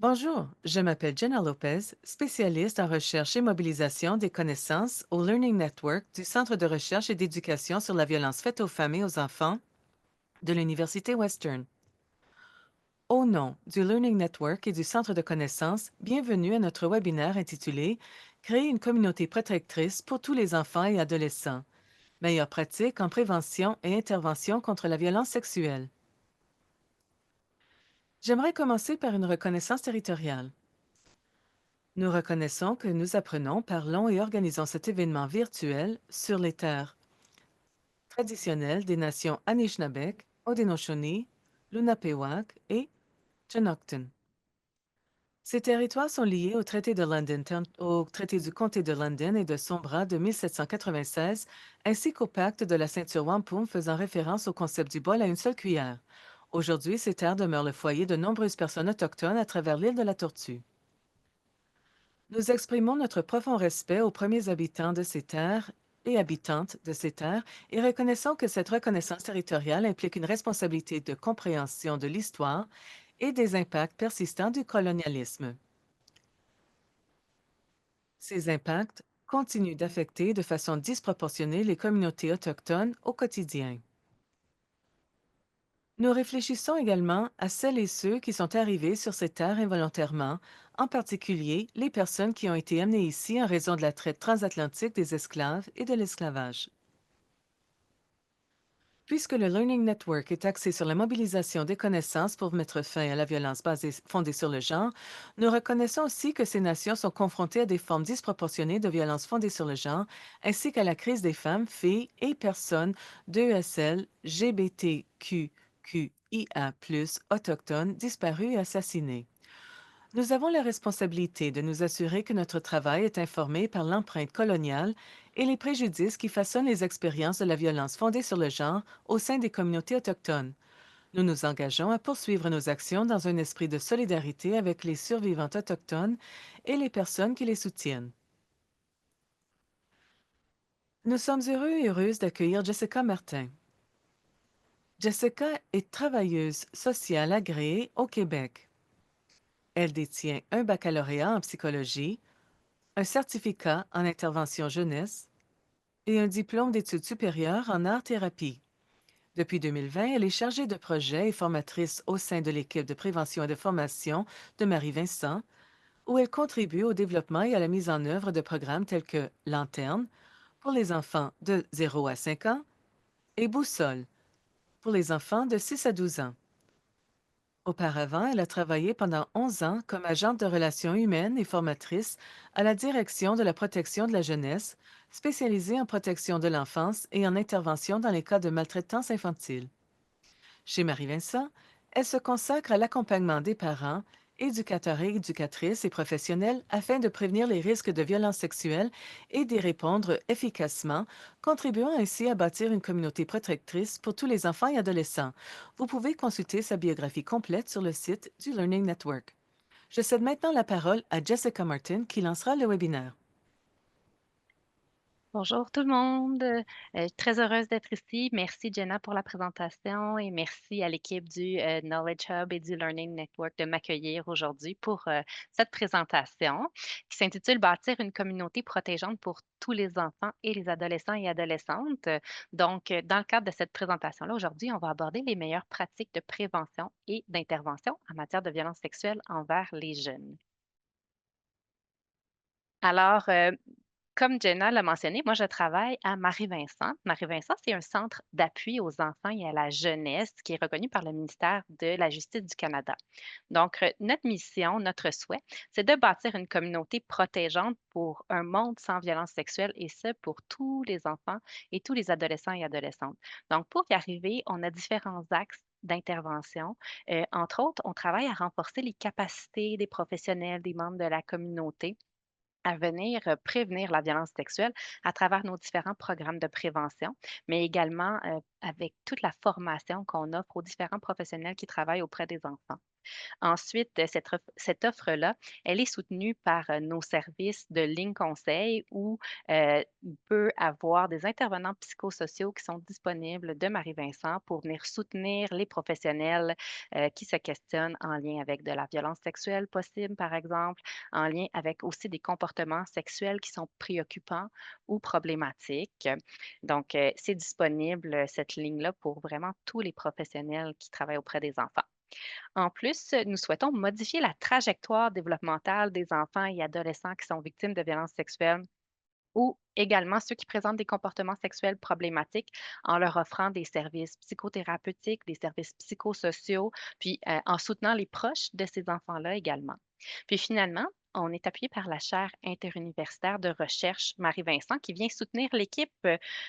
Bonjour, je m'appelle Jenna Lopez, spécialiste en recherche et mobilisation des connaissances au Learning Network du Centre de recherche et d'éducation sur la violence faite aux femmes et aux enfants de l'Université Western. Au nom du Learning Network et du Centre de connaissances, bienvenue à notre webinaire intitulé Créer une communauté protectrice pour tous les enfants et adolescents. Meilleures pratiques en prévention et intervention contre la violence sexuelle. J'aimerais commencer par une reconnaissance territoriale. Nous reconnaissons que nous apprenons, parlons et organisons cet événement virtuel sur les terres traditionnelles des nations Anishinaabeg, Haudenosaunee, Lenape et Chinooktun. Ces territoires sont liés au traité de London, au traité du comté de London et de Sombra de 1796, ainsi qu'au pacte de la ceinture Wampum faisant référence au concept du bol à une seule cuillère. Aujourd'hui, ces terres demeurent le foyer de nombreuses personnes autochtones à travers l'île de la Tortue. Nous exprimons notre profond respect aux premiers habitants de ces terres et habitantes de ces terres et reconnaissons que cette reconnaissance territoriale implique une responsabilité de compréhension de l'histoire et des impacts persistants du colonialisme. Ces impacts continuent d'affecter de façon disproportionnée les communautés autochtones au quotidien. Nous réfléchissons également à celles et ceux qui sont arrivés sur ces terres involontairement, en particulier les personnes qui ont été amenées ici en raison de la traite transatlantique des esclaves et de l'esclavage. Puisque le Learning Network est axé sur la mobilisation des connaissances pour mettre fin à la violence fondée sur le genre, nous reconnaissons aussi que ces nations sont confrontées à des formes disproportionnées de violence fondée sur le genre, ainsi qu'à la crise des femmes, filles et personnes d'ESL, GBTQIA+, autochtones, disparues et assassinées. Nous avons la responsabilité de nous assurer que notre travail est informé par l'empreinte coloniale et les préjudices qui façonnent les expériences de la violence fondée sur le genre au sein des communautés autochtones. Nous nous engageons à poursuivre nos actions dans un esprit de solidarité avec les survivantes autochtones et les personnes qui les soutiennent. Nous sommes heureux et heureuses d'accueillir Jessica Martin. Jessica est travailleuse sociale agréée au Québec. Elle détient un baccalauréat en psychologie, un certificat en intervention jeunesse et un diplôme d'études supérieures en art-thérapie. Depuis 2020, elle est chargée de projet et formatrice au sein de l'équipe de prévention et de formation de Marie-Vincent, où elle contribue au développement et à la mise en œuvre de programmes tels que Lanterne pour les enfants de 0 à 5 ans et Boussole pour les enfants de 6 à 12 ans. Auparavant, elle a travaillé pendant 11 ans comme agente de relations humaines et formatrice à la direction de la protection de la jeunesse, spécialisée en protection de l'enfance et en intervention dans les cas de maltraitance infantile. Chez Marie-Vincent, elle se consacre à l'accompagnement des parents, éducateurs et éducatrices et professionnels afin de prévenir les risques de violences sexuelles et d'y répondre efficacement, contribuant ainsi à bâtir une communauté protectrice pour tous les enfants et adolescents. Vous pouvez consulter sa biographie complète sur le site du Learning Network. Je cède maintenant la parole à Jessica Martin qui lancera le webinaire. Bonjour tout le monde. Très heureuse d'être ici. Merci Jenna pour la présentation et merci à l'équipe du Knowledge Hub et du Learning Network de m'accueillir aujourd'hui pour cette présentation qui s'intitule Bâtir une communauté protégeante pour tous les enfants et les adolescents et adolescentes. Donc, dans le cadre de cette présentation-là, aujourd'hui, on va aborder les meilleures pratiques de prévention et d'intervention en matière de violence sexuelle envers les jeunes. Alors, comme Jenna l'a mentionné, moi, je travaille à Marie-Vincent. Marie-Vincent, c'est un centre d'appui aux enfants et à la jeunesse qui est reconnu par le ministère de la Justice du Canada. Donc, notre mission, notre souhait, c'est de bâtir une communauté protégeante pour un monde sans violence sexuelle et ce, pour tous les enfants et tous les adolescents et adolescentes. Donc, pour y arriver, on a différents axes d'intervention. Entre autres, on travaille à renforcer les capacités des professionnels, des membres de la communauté à venir prévenir la violence sexuelle à travers nos différents programmes de prévention, mais également avec toute la formation qu'on offre aux différents professionnels qui travaillent auprès des enfants. Ensuite, cette offre-là, elle est soutenue par, nos services de ligne conseil où, il peut avoir des intervenants psychosociaux qui sont disponibles de Marie-Vincent pour venir soutenir les professionnels, qui se questionnent en lien avec de la violence sexuelle possible, par exemple, en lien avec aussi des comportements sexuels qui sont préoccupants ou problématiques. Donc, c'est disponible, cette ligne-là, pour vraiment tous les professionnels qui travaillent auprès des enfants. En plus, nous souhaitons modifier la trajectoire développementale des enfants et adolescents qui sont victimes de violences sexuelles ou également ceux qui présentent des comportements sexuels problématiques en leur offrant des services psychothérapeutiques, des services psychosociaux, puis en soutenant les proches de ces enfants-là également. Puis finalement, on est appuyé par la chaire interuniversitaire de recherche Marie-Vincent qui vient soutenir l'équipe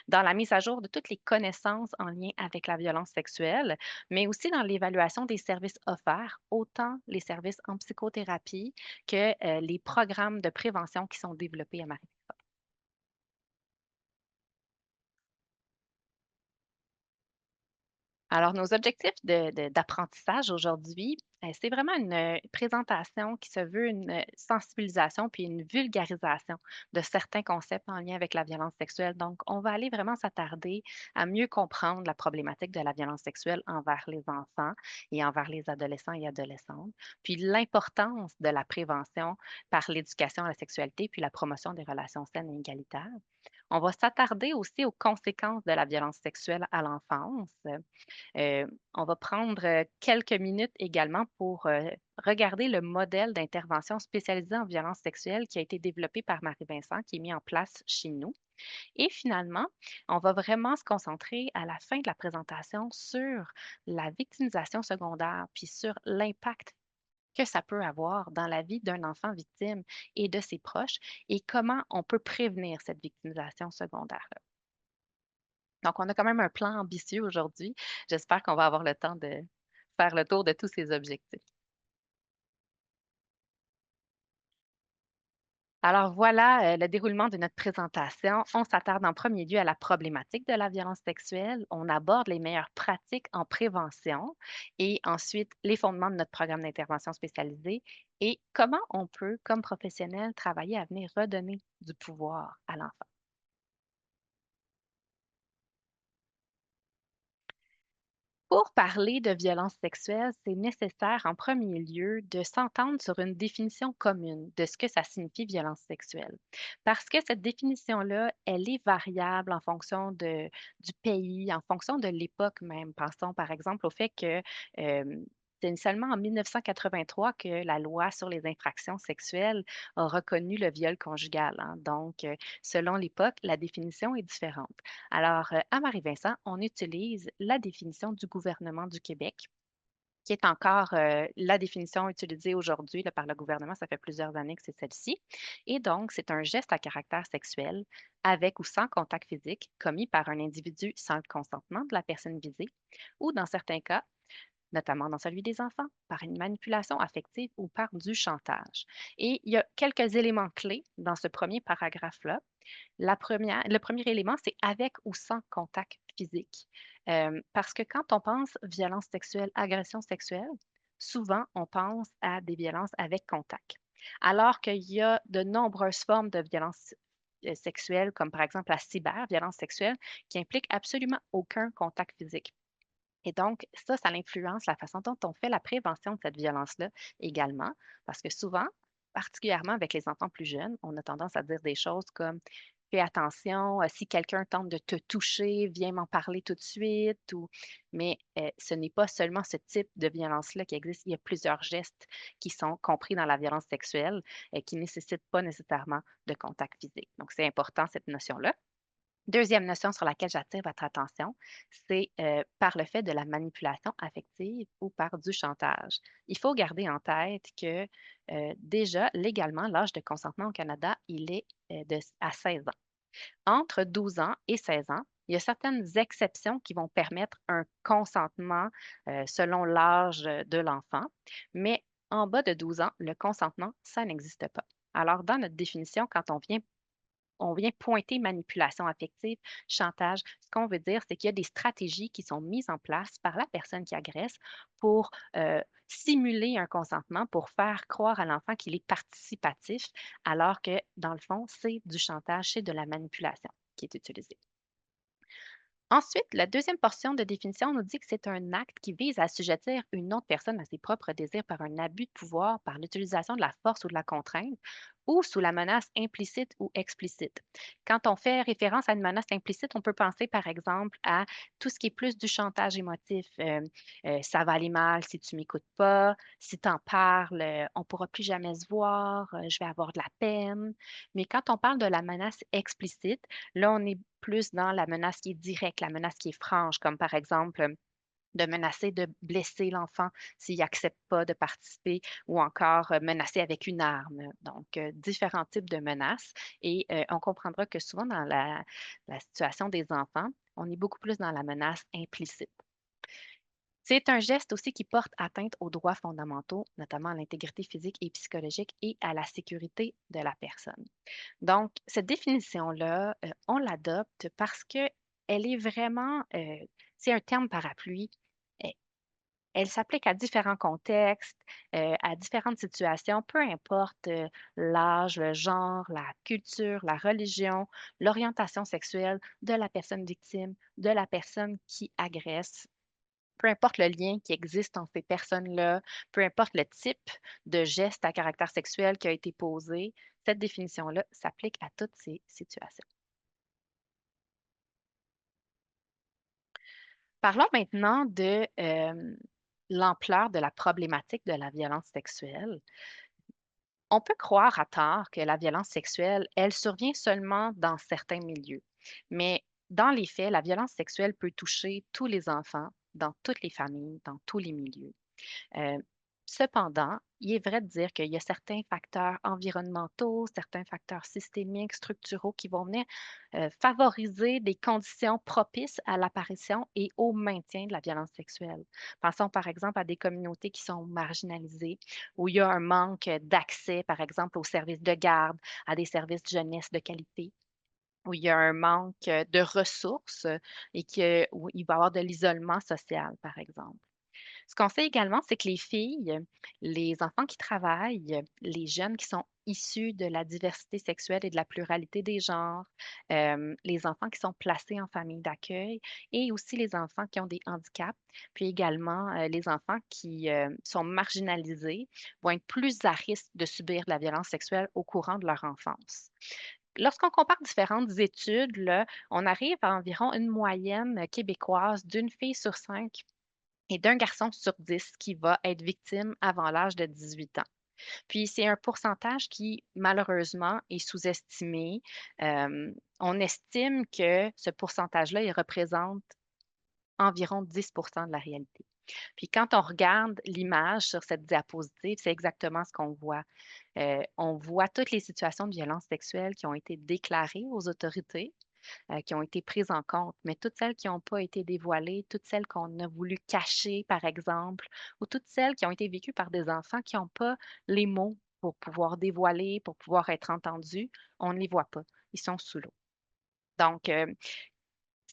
dans la mise à jour de toutes les connaissances en lien avec la violence sexuelle, mais aussi dans l'évaluation des services offerts, autant les services en psychothérapie que les programmes de prévention qui sont développés à Marie. Alors, nos objectifs d'apprentissage aujourd'hui, c'est vraiment une présentation qui se veut une sensibilisation puis une vulgarisation de certains concepts en lien avec la violence sexuelle. Donc, on va aller vraiment s'attarder à mieux comprendre la problématique de la violence sexuelle envers les enfants et envers les adolescents et adolescentes, puis l'importance de la prévention par l'éducation à la sexualité puis la promotion des relations saines et égalitaires. On va s'attarder aussi aux conséquences de la violence sexuelle à l'enfance. On va prendre, quelques minutes également pour, regarder le modèle d'intervention spécialisée en violence sexuelle qui a été développé par Marie-Vincent, qui est mis en place chez nous. Et finalement, on va vraiment se concentrer à la fin de la présentation sur la victimisation secondaire, puis sur l'impact que ça peut avoir dans la vie d'un enfant victime et de ses proches et comment on peut prévenir cette victimisation secondaire. Donc, on a quand même un plan ambitieux aujourd'hui. J'espère qu'on va avoir le temps de faire le tour de tous ces objectifs. Alors voilà, le déroulement de notre présentation. On s'attarde en premier lieu à la problématique de la violence sexuelle. On aborde les meilleures pratiques en prévention et ensuite les fondements de notre programme d'intervention spécialisé et comment on peut, comme professionnel, travailler à venir redonner du pouvoir à l'enfant. Pour parler de violence sexuelle, c'est nécessaire en premier lieu de s'entendre sur une définition commune de ce que ça signifie violence sexuelle. Parce que cette définition-là, elle est variable en fonction du pays, en fonction de l'époque même. Pensons par exemple au fait que c'est seulement en 1983 que la loi sur les infractions sexuelles a reconnu le viol conjugal, hein. Donc, selon l'époque, la définition est différente. Alors, à Marie-Vincent, on utilise la définition du gouvernement du Québec, qui est encore la définition utilisée aujourd'hui là, par le gouvernement. Ça fait plusieurs années que c'est celle-ci. Et donc, c'est un geste à caractère sexuel avec ou sans contact physique commis par un individu sans le consentement de la personne visée ou, dans certains cas, notamment dans celui des enfants, par une manipulation affective ou par du chantage. Et il y a quelques éléments clés dans ce premier paragraphe-là. Le premier élément, c'est avec ou sans contact physique. Parce que quand on pense violence sexuelle, agression sexuelle, souvent on pense à des violences avec contact. Alors qu'il y a de nombreuses formes de violence sexuelle, comme par exemple la cyberviolence sexuelle, qui implique absolument aucun contact physique. Et donc, ça influence la façon dont on fait la prévention de cette violence-là également, parce que souvent, particulièrement avec les enfants plus jeunes, on a tendance à dire des choses comme fais attention, si quelqu'un tente de te toucher, viens m'en parler tout de suite. Mais ce n'est pas seulement ce type de violence-là qui existe. Il y a plusieurs gestes qui sont compris dans la violence sexuelle et qui ne nécessitent pas nécessairement de contact physique. Donc, c'est important cette notion-là. Deuxième notion sur laquelle j'attire votre attention, c'est par le fait de la manipulation affective ou par du chantage. Il faut garder en tête que déjà, légalement, l'âge de consentement au Canada, il est à 16 ans. Entre 12 ans et 16 ans, il y a certaines exceptions qui vont permettre un consentement selon l'âge de l'enfant, mais en bas de 12 ans, le consentement, ça n'existe pas. Alors, dans notre définition, quand on vient on vient pointer manipulation affective, chantage. Ce qu'on veut dire, c'est qu'il y a des stratégies qui sont mises en place par la personne qui agresse pour simuler un consentement, pour faire croire à l'enfant qu'il est participatif, alors que dans le fond, c'est du chantage, c'est de la manipulation qui est utilisée. Ensuite, la deuxième portion de définition nous dit que c'est un acte qui vise à assujettir une autre personne à ses propres désirs par un abus de pouvoir, par l'utilisation de la force ou de la contrainte, ou sous la menace implicite ou explicite. Quand on fait référence à une menace implicite, on peut penser par exemple à tout ce qui est plus du chantage émotif. Ça va aller mal si tu m'écoutes pas, si tu en parles, on pourra plus jamais se voir, je vais avoir de la peine. Mais quand on parle de la menace explicite, là, on est plus dans la menace qui est directe, la menace qui est franche, comme par exemple, de menacer de blesser l'enfant s'il n'accepte pas de participer ou encore, menacer avec une arme. Donc, différents types de menaces et on comprendra que souvent dans la situation des enfants, on est beaucoup plus dans la menace implicite. C'est un geste aussi qui porte atteinte aux droits fondamentaux, notamment à l'intégrité physique et psychologique et à la sécurité de la personne. Donc, cette définition-là, on l'adopte parce qu'elle est vraiment, c'est un terme parapluie. E Elle s'applique à différents contextes, à différentes situations, peu importe, l'âge, le genre, la culture, la religion, l'orientation sexuelle de la personne victime, de la personne qui agresse. Peu importe le lien qui existe entre ces personnes-là, peu importe le type de geste à caractère sexuel qui a été posé, cette définition-là s'applique à toutes ces situations. Parlons maintenant de l'ampleur de la problématique de la violence sexuelle. On peut croire à tort que la violence sexuelle, elle survient seulement dans certains milieux. Mais dans les faits, la violence sexuelle peut toucher tous les enfants, dans toutes les familles, dans tous les milieux. Euh, Cependant, il est vrai de dire qu'il y a certains facteurs environnementaux, certains facteurs systémiques, structuraux qui vont venir favoriser des conditions propices à l'apparition et au maintien de la violence sexuelle. Pensons par exemple à des communautés qui sont marginalisées, où il y a un manque d'accès, par exemple, aux services de garde, à des services de jeunesse de qualité, où il y a un manque de ressources et où il va y avoir de l'isolement social, par exemple. Ce qu'on sait également, c'est que les filles, les enfants qui travaillent, les jeunes qui sont issus de la diversité sexuelle et de la pluralité des genres, les enfants qui sont placés en famille d'accueil et aussi les enfants qui ont des handicaps, puis également les enfants qui sont marginalisés vont être plus à risque de subir de la violence sexuelle au courant de leur enfance. Lorsqu'on compare différentes études, là, on arrive à environ une moyenne québécoise d'une fille sur 5 et d'un garçon sur 10 qui va être victime avant l'âge de 18 ans. Puis c'est un pourcentage qui, malheureusement, est sous-estimé. On estime que ce pourcentage-là, il représente environ 10 de la réalité. Puis quand on regarde l'image sur cette diapositive, c'est exactement ce qu'on voit. On voit toutes les situations de violence sexuelle qui ont été déclarées aux autorités, qui ont été prises en compte, mais toutes celles qui n'ont pas été dévoilées, toutes celles qu'on a voulu cacher, par exemple, ou toutes celles qui ont été vécues par des enfants qui n'ont pas les mots pour pouvoir dévoiler, pour pouvoir être entendus, on ne les voit pas. Ils sont sous l'eau. Donc,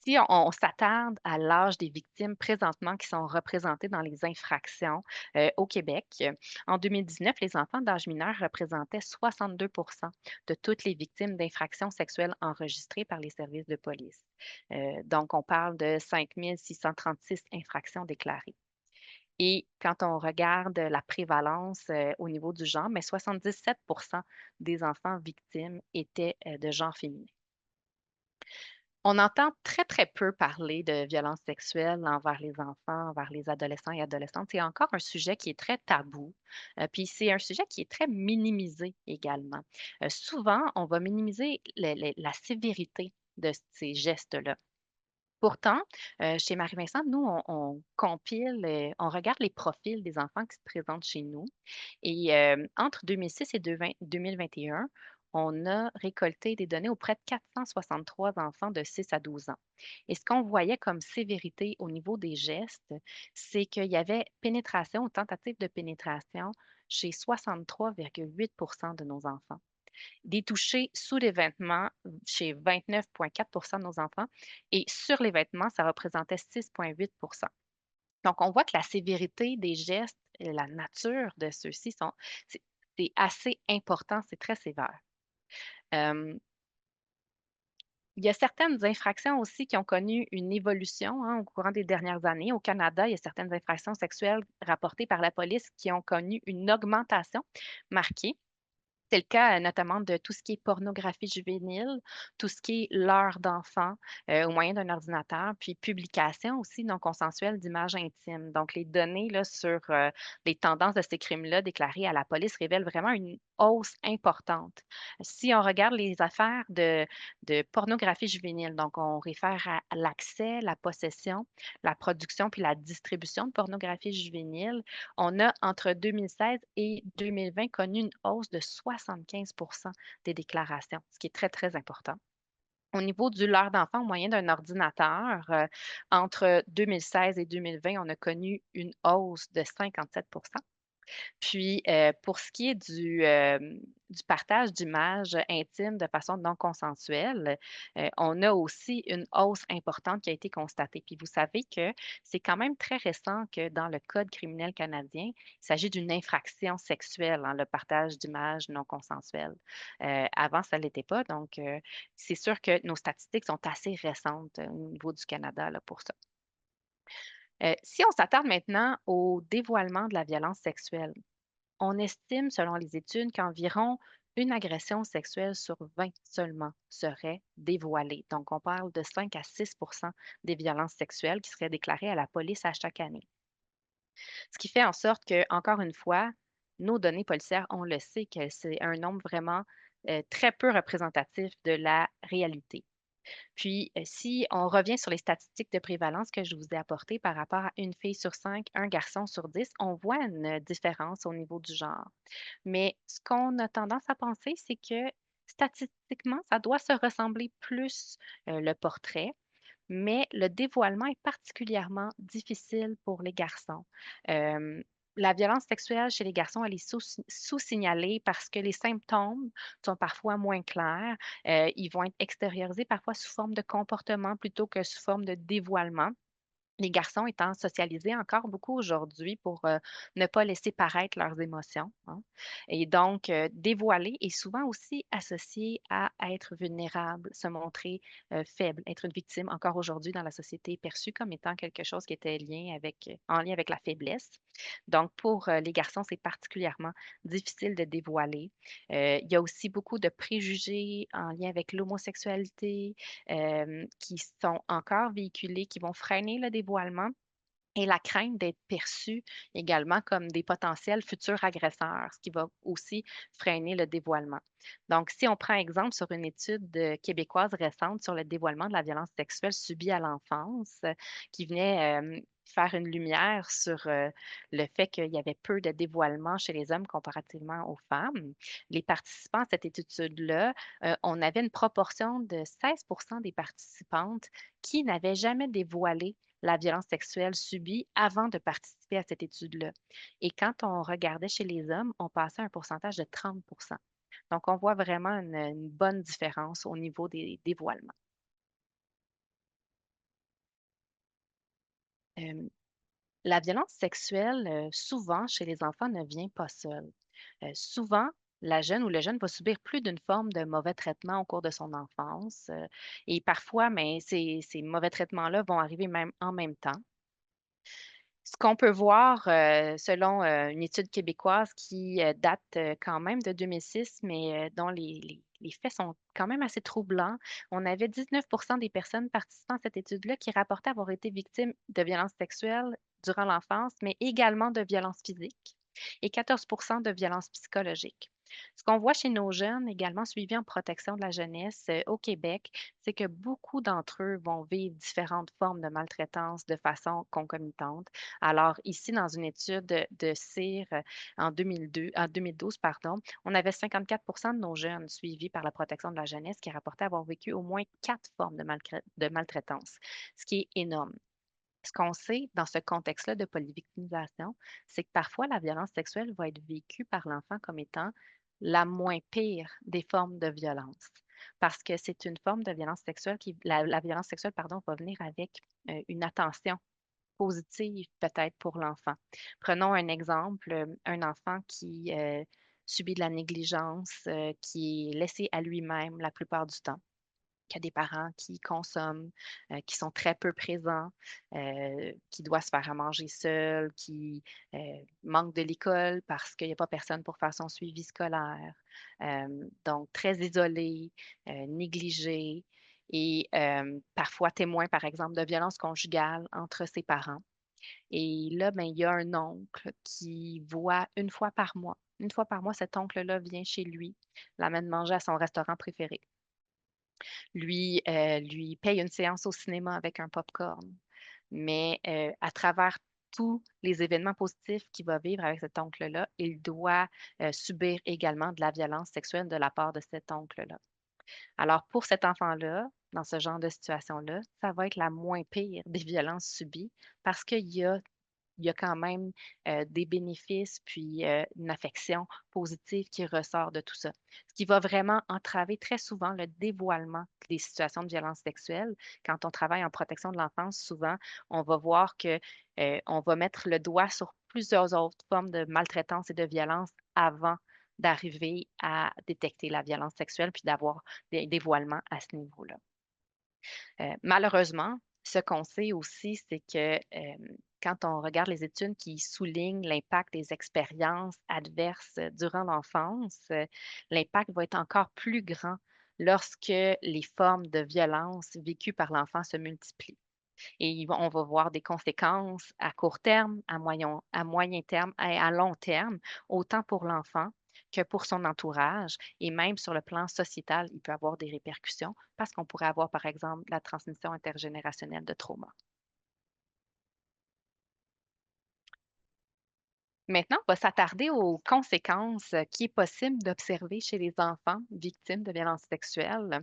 si on s'attarde à l'âge des victimes présentement qui sont représentées dans les infractions au Québec, en 2019, les enfants d'âge mineur représentaient 62 de toutes les victimes d'infractions sexuelles enregistrées par les services de police. Donc, on parle de 5 636 infractions déclarées. Et quand on regarde la prévalence au niveau du genre, mais 77 des enfants victimes étaient de genre féminin. On entend très, très peu parler de violences sexuelles envers les enfants, envers les adolescents et adolescentes. C'est encore un sujet qui est très tabou, puis c'est un sujet qui est très minimisé également. Souvent, on va minimiser la sévérité de ces gestes-là. Pourtant, chez Marie-Vincent, nous, on compile, on regarde les profils des enfants qui se présentent chez nous et entre 2006 et 2021, on a récolté des données auprès de 463 enfants de 6 à 12 ans. Et ce qu'on voyait comme sévérité au niveau des gestes, c'est qu'il y avait pénétration ou tentative de pénétration chez 63,8 de nos enfants. des touchés sous les vêtements chez 29,4 de nos enfants et sur les vêtements, ça représentait 6,8. Donc, on voit que la sévérité des gestes et la nature de ceux-ci c'est c'est assez important, c'est très sévère. Hem, il y a certaines infractions aussi qui ont connu une évolution, hein, au courant des dernières années. Au Canada, il y a certaines infractions sexuelles rapportées par la police qui ont connu une augmentation marquée. C'est le cas, notamment de tout ce qui est pornographie juvénile, tout ce qui est leurre d'enfants, au moyen d'un ordinateur, puis publication aussi non consensuelle d'images intimes. Donc les données là sur, les tendances de ces crimes-là déclarés à la police révèlent vraiment une hausse importante. Si on regarde les affaires de pornographie juvénile, donc on réfère à l'accès, la possession, la production puis la distribution de pornographie juvénile, on a, entre 2016 et 2020, connu une hausse de 75 des déclarations, ce qui est très, très important. Au niveau du leurre d'enfant au moyen d'un ordinateur, entre 2016 et 2020, on a connu une hausse de 57. Puis, pour ce qui est du partage d'images intimes de façon non consensuelle, on a aussi une hausse importante qui a été constatée. Puis vous savez que c'est quand même très récent que dans le code criminel canadien, il s'agit d'une infraction sexuelle, hein, le partage d'images non consensuelles. Avant, ça ne l'était pas, donc c'est sûr que nos statistiques sont assez récentes, au niveau du Canada, là, pour ça. Si on s'attarde maintenant au dévoilement de la violence sexuelle, on estime, selon les études, qu'environ une agression sexuelle sur 20 seulement serait dévoilée. Donc, on parle de 5 à 6 des violences sexuelles qui seraient déclarées à la police à chaque année. Ce qui fait en sorte que, encore une fois, nos données policières, on le sait que c'est un nombre vraiment très peu représentatif de la réalité. Puis, si on revient sur les statistiques de prévalence que je vous ai apportées par rapport à une fille sur 5, un garçon sur 10, on voit une différence au niveau du genre. Mais ce qu'on a tendance à penser, c'est que statistiquement, ça doit se ressembler plus, le portrait, mais le dévoilement est particulièrement difficile pour les garçons. Hem, la violence sexuelle chez les garçons, elle est sous-signalée parce que les symptômes sont parfois moins clairs. Ils vont être extériorisés parfois sous forme de comportement plutôt que sous forme de dévoilement. Les garçons étant socialisés encore beaucoup aujourd'hui pour, ne pas laisser paraître leurs émotions, hein, et donc dévoiler est souvent aussi associé à être vulnérable, se montrer, faible, être une victime, encore aujourd'hui dans la société perçue comme étant quelque chose qui était en lien avec la faiblesse. Donc pour, les garçons, c'est particulièrement difficile de dévoiler. Il y a aussi beaucoup de préjugés en lien avec l'homosexualité, qui sont encore véhiculés, qui vont freiner le dévoilement et la crainte d'être perçus également comme des potentiels futurs agresseurs, ce qui va aussi freiner le dévoilement. Donc, si on prend exemple sur une étude québécoise récente sur le dévoilement de la violence sexuelle subie à l'enfance, qui venait faire une lumière sur le fait qu'il y avait peu de dévoilement chez les hommes comparativement aux femmes, les participants à cette étude-là, on avait une proportion de 16 des participantes qui n'avaient jamais dévoilé la violence sexuelle subie avant de participer à cette étude-là. Et quand on regardait chez les hommes, on passait à un pourcentage de 30. Donc, on voit vraiment une bonne différence au niveau des dévoilements. Hem, la violence sexuelle, souvent chez les enfants ne vient pas seule. Souvent, la jeune ou le jeune va subir plus d'une forme de mauvais traitement au cours de son enfance, et parfois, mais ces mauvais traitements-là vont arriver même en même temps. Ce qu'on peut voir, selon, une étude québécoise qui, date, quand même de 2006, mais, dont les faits sont quand même assez troublants. On avait 19 des personnes participant à cette étude-là qui rapportaient avoir été victimes de violences sexuelles durant l'enfance, mais également de violences physiques et 14 de violences psychologiques. Ce qu'on voit chez nos jeunes, également suivis en protection de la jeunesse, au Québec, c'est que beaucoup d'entre eux vont vivre différentes formes de maltraitance de façon concomitante. Alors ici, dans une étude de CIR, en 2012, pardon, on avait 54 de nos jeunes suivis par la protection de la jeunesse qui rapportaient avoir vécu au moins 4 formes de maltraitance, ce qui est énorme. Ce qu'on sait dans ce contexte-là de polyvictimisation, c'est que parfois la violence sexuelle va être vécue par l'enfant comme étant la moins pire des formes de violence. Parce que c'est une forme de violence sexuelle la violence sexuelle, pardon, va venir avec une attention positive peut-être pour l'enfant. Prenons un exemple, un enfant qui subit de la négligence, qui est laissé à lui-même la plupart du temps, qu'il y a des parents qui consomment, qui sont très peu présents, qui doit se faire à manger seul, qui euh, manque de l'école parce qu'il n'y a pas personne pour faire son suivi scolaire. Donc, très isolé, négligé et parfois témoin, par exemple, de violences conjugales entre ses parents. Et là, ben, il y a un oncle qui voit une fois par mois. Une fois par mois, cet oncle-là vient chez lui, l'amène manger à son restaurant préféré, lui paye une séance au cinéma avec un popcorn. Mais à travers tous les événements positifs qu'il va vivre avec cet oncle-là, il doit subir également de la violence sexuelle de la part de cet oncle-là. Alors pour cet enfant-là, dans ce genre de situation-là, ça va être la moins pire des violences subies parce qu'il y a quand même des bénéfices, puis une affection positive qui ressort de tout ça. Ce qui va vraiment entraver très souvent le dévoilement des situations de violence sexuelle. Quand on travaille en protection de l'enfance, souvent, on va voir que on va mettre le doigt sur plusieurs autres formes de maltraitance et de violence avant d'arriver à détecter la violence sexuelle puis d'avoir des dévoilements à ce niveau-là. Malheureusement, ce qu'on sait aussi, c'est que quand on regarde les études qui soulignent l'impact des expériences adverses durant l'enfance, l'impact va être encore plus grand lorsque les formes de violence vécues par l'enfant se multiplient. Et on va voir des conséquences à court terme, à moyen terme et à long terme, autant pour l'enfant que pour son entourage. Et même sur le plan sociétal, il peut avoir des répercussions parce qu'on pourrait avoir, par exemple, la transmission intergénérationnelle de trauma. Maintenant, on va s'attarder aux conséquences qui est possible d'observer chez les enfants victimes de violences sexuelles.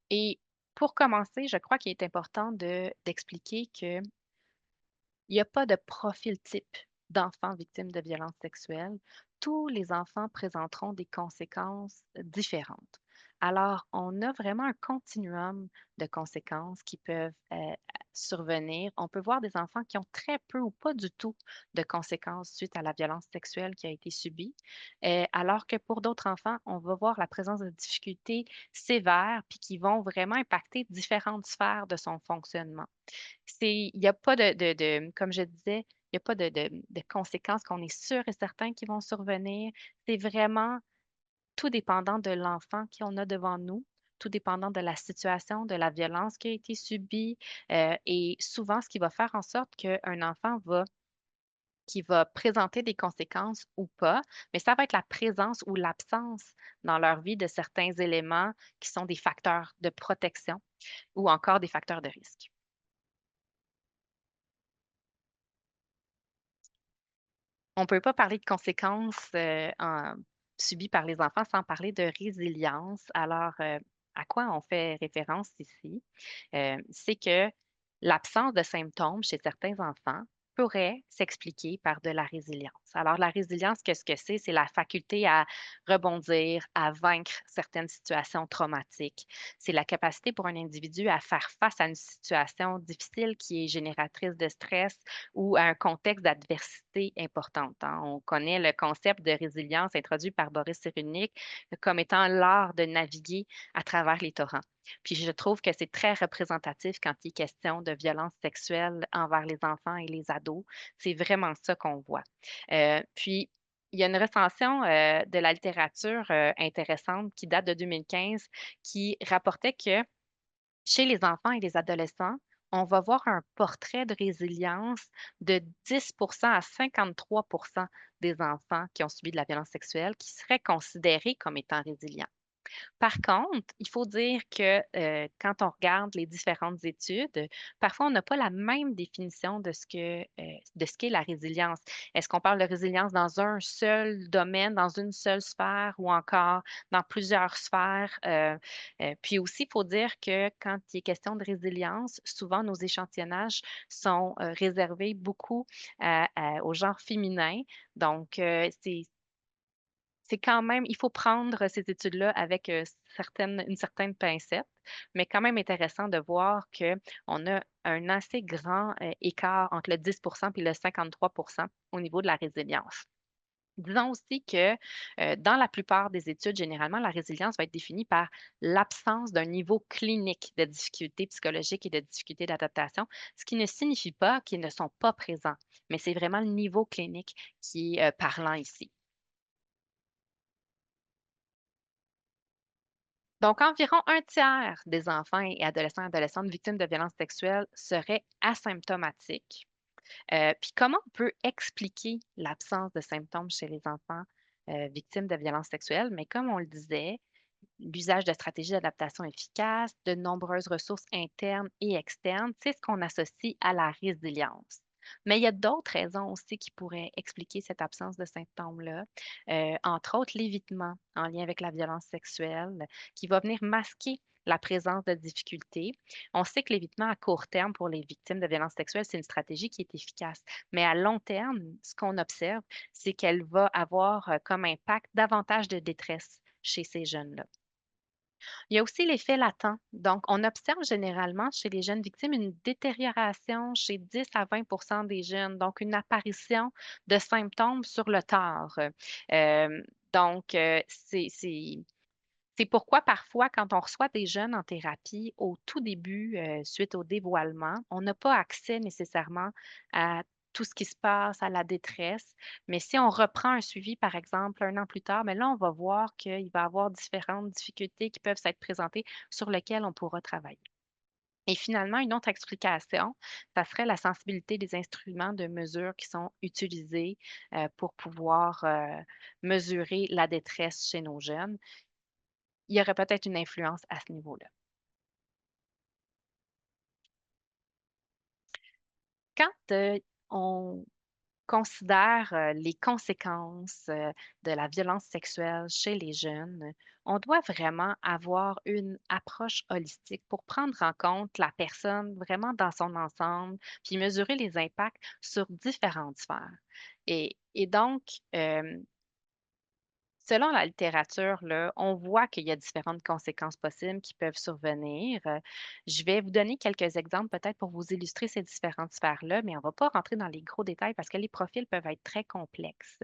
Et pour commencer, je crois qu'il est important d'expliquer que il n'y a pas de profil type d'enfants victimes de violences sexuelles. Tous les enfants présenteront des conséquences différentes. Alors, on a vraiment un continuum de conséquences qui peuvent survenir. On peut voir des enfants qui ont très peu ou pas du tout de conséquences suite à la violence sexuelle qui a été subie, alors que pour d'autres enfants, on va voir la présence de difficultés sévères puis qui vont vraiment impacter différentes sphères de son fonctionnement. Il n'y a pas comme je disais, il n'y a pas de conséquences qu'on est sûr et certain qui vont survenir. C'est vraiment tout dépendant de l'enfant qu'on a devant nous, tout dépendant de la situation, de la violence qui a été subie, et souvent ce qui va faire en sorte qu'un enfant qui va présenter des conséquences ou pas, mais ça va être la présence ou l'absence dans leur vie de certains éléments qui sont des facteurs de protection ou encore des facteurs de risque. On ne peut pas parler de conséquences, subies par les enfants sans parler de résilience. Alors, à quoi on fait référence ici? C'est que l'absence de symptômes chez certains enfants pourrait s'expliquer par de la résilience. Alors, la résilience, qu'est-ce que c'est? C'est la faculté à rebondir, à vaincre certaines situations traumatiques. C'est la capacité pour un individu à faire face à une situation difficile qui est génératrice de stress ou à un contexte d'adversité importante, hein. On connaît le concept de résilience introduit par Boris Cyrulnik comme étant l'art de naviguer à travers les torrents. Puis je trouve que c'est très représentatif quand il est question de violence sexuelle envers les enfants et les ados. C'est vraiment ça qu'on voit. Puis il y a une recension de la littérature intéressante qui date de 2015 qui rapportait que chez les enfants et les adolescents, on va voir un portrait de résilience de 10 à 53 des enfants qui ont subi de la violence sexuelle qui seraient considérés comme étant résilients. Par contre, il faut dire que, quand on regarde les différentes études, parfois on n'a pas la même définition de ce qu'est la résilience. Est-ce qu'on parle de résilience dans un seul domaine, dans une seule sphère ou encore dans plusieurs sphères? Puis aussi, il faut dire que quand il est question de résilience, souvent nos échantillonnages sont, réservés beaucoup au genre féminin. Donc, C'est quand même il faut prendre ces études-là avec, une certaine pincette, mais quand même intéressant de voir qu'on a un assez grand, écart entre le 10 puis le 53 au niveau de la résilience. Disons aussi que, dans la plupart des études, généralement, la résilience va être définie par l'absence d'un niveau clinique de difficultés psychologiques et de difficultés d'adaptation, ce qui ne signifie pas qu'ils ne sont pas présents, mais c'est vraiment le niveau clinique qui est, parlant ici. Donc, environ un tiers des enfants et adolescents et adolescentes victimes de violences sexuelles seraient asymptomatiques. Puis comment on peut expliquer l'absence de symptômes chez les enfants, victimes de violences sexuelles? Mais comme on le disait, l'usage de stratégies d'adaptation efficaces, de nombreuses ressources internes et externes, c'est ce qu'on associe à la résilience. Mais il y a d'autres raisons aussi qui pourraient expliquer cette absence de symptômes-là, entre autres l'évitement en lien avec la violence sexuelle, qui va venir masquer la présence de difficultés. On sait que l'évitement à court terme pour les victimes de violences sexuelles, c'est une stratégie qui est efficace. Mais à long terme, ce qu'on observe, c'est qu'elle va avoir comme impact davantage de détresse chez ces jeunes-là. Il y a aussi l'effet latent. Donc, on observe généralement chez les jeunes victimes une détérioration chez 10 à 20 des jeunes, donc une apparition de symptômes sur le tard. Euh, c'est pourquoi parfois, quand on reçoit des jeunes en thérapie, au tout début, suite au dévoilement, on n'a pas accès nécessairement à tout ce qui se passe, à la détresse. Mais si on reprend un suivi, par exemple, un an plus tard, mais là, on va voir qu'il va y avoir différentes difficultés qui peuvent s'être présentées sur lesquelles on pourra travailler. Et finalement, une autre explication, ça serait la sensibilité des instruments de mesure qui sont utilisés pour pouvoir mesurer la détresse chez nos jeunes. Il y aurait peut-être une influence à ce niveau-là. Quand, on considère, les conséquences, de la violence sexuelle chez les jeunes, on doit vraiment avoir une approche holistique pour prendre en compte la personne vraiment dans son ensemble, puis mesurer les impacts sur différentes sphères. Et donc, selon la littérature, là, on voit qu'il y a différentes conséquences possibles qui peuvent survenir. Je vais vous donner quelques exemples peut-être pour vous illustrer ces différentes sphères-là, mais on ne va pas rentrer dans les gros détails parce que les profils peuvent être très complexes.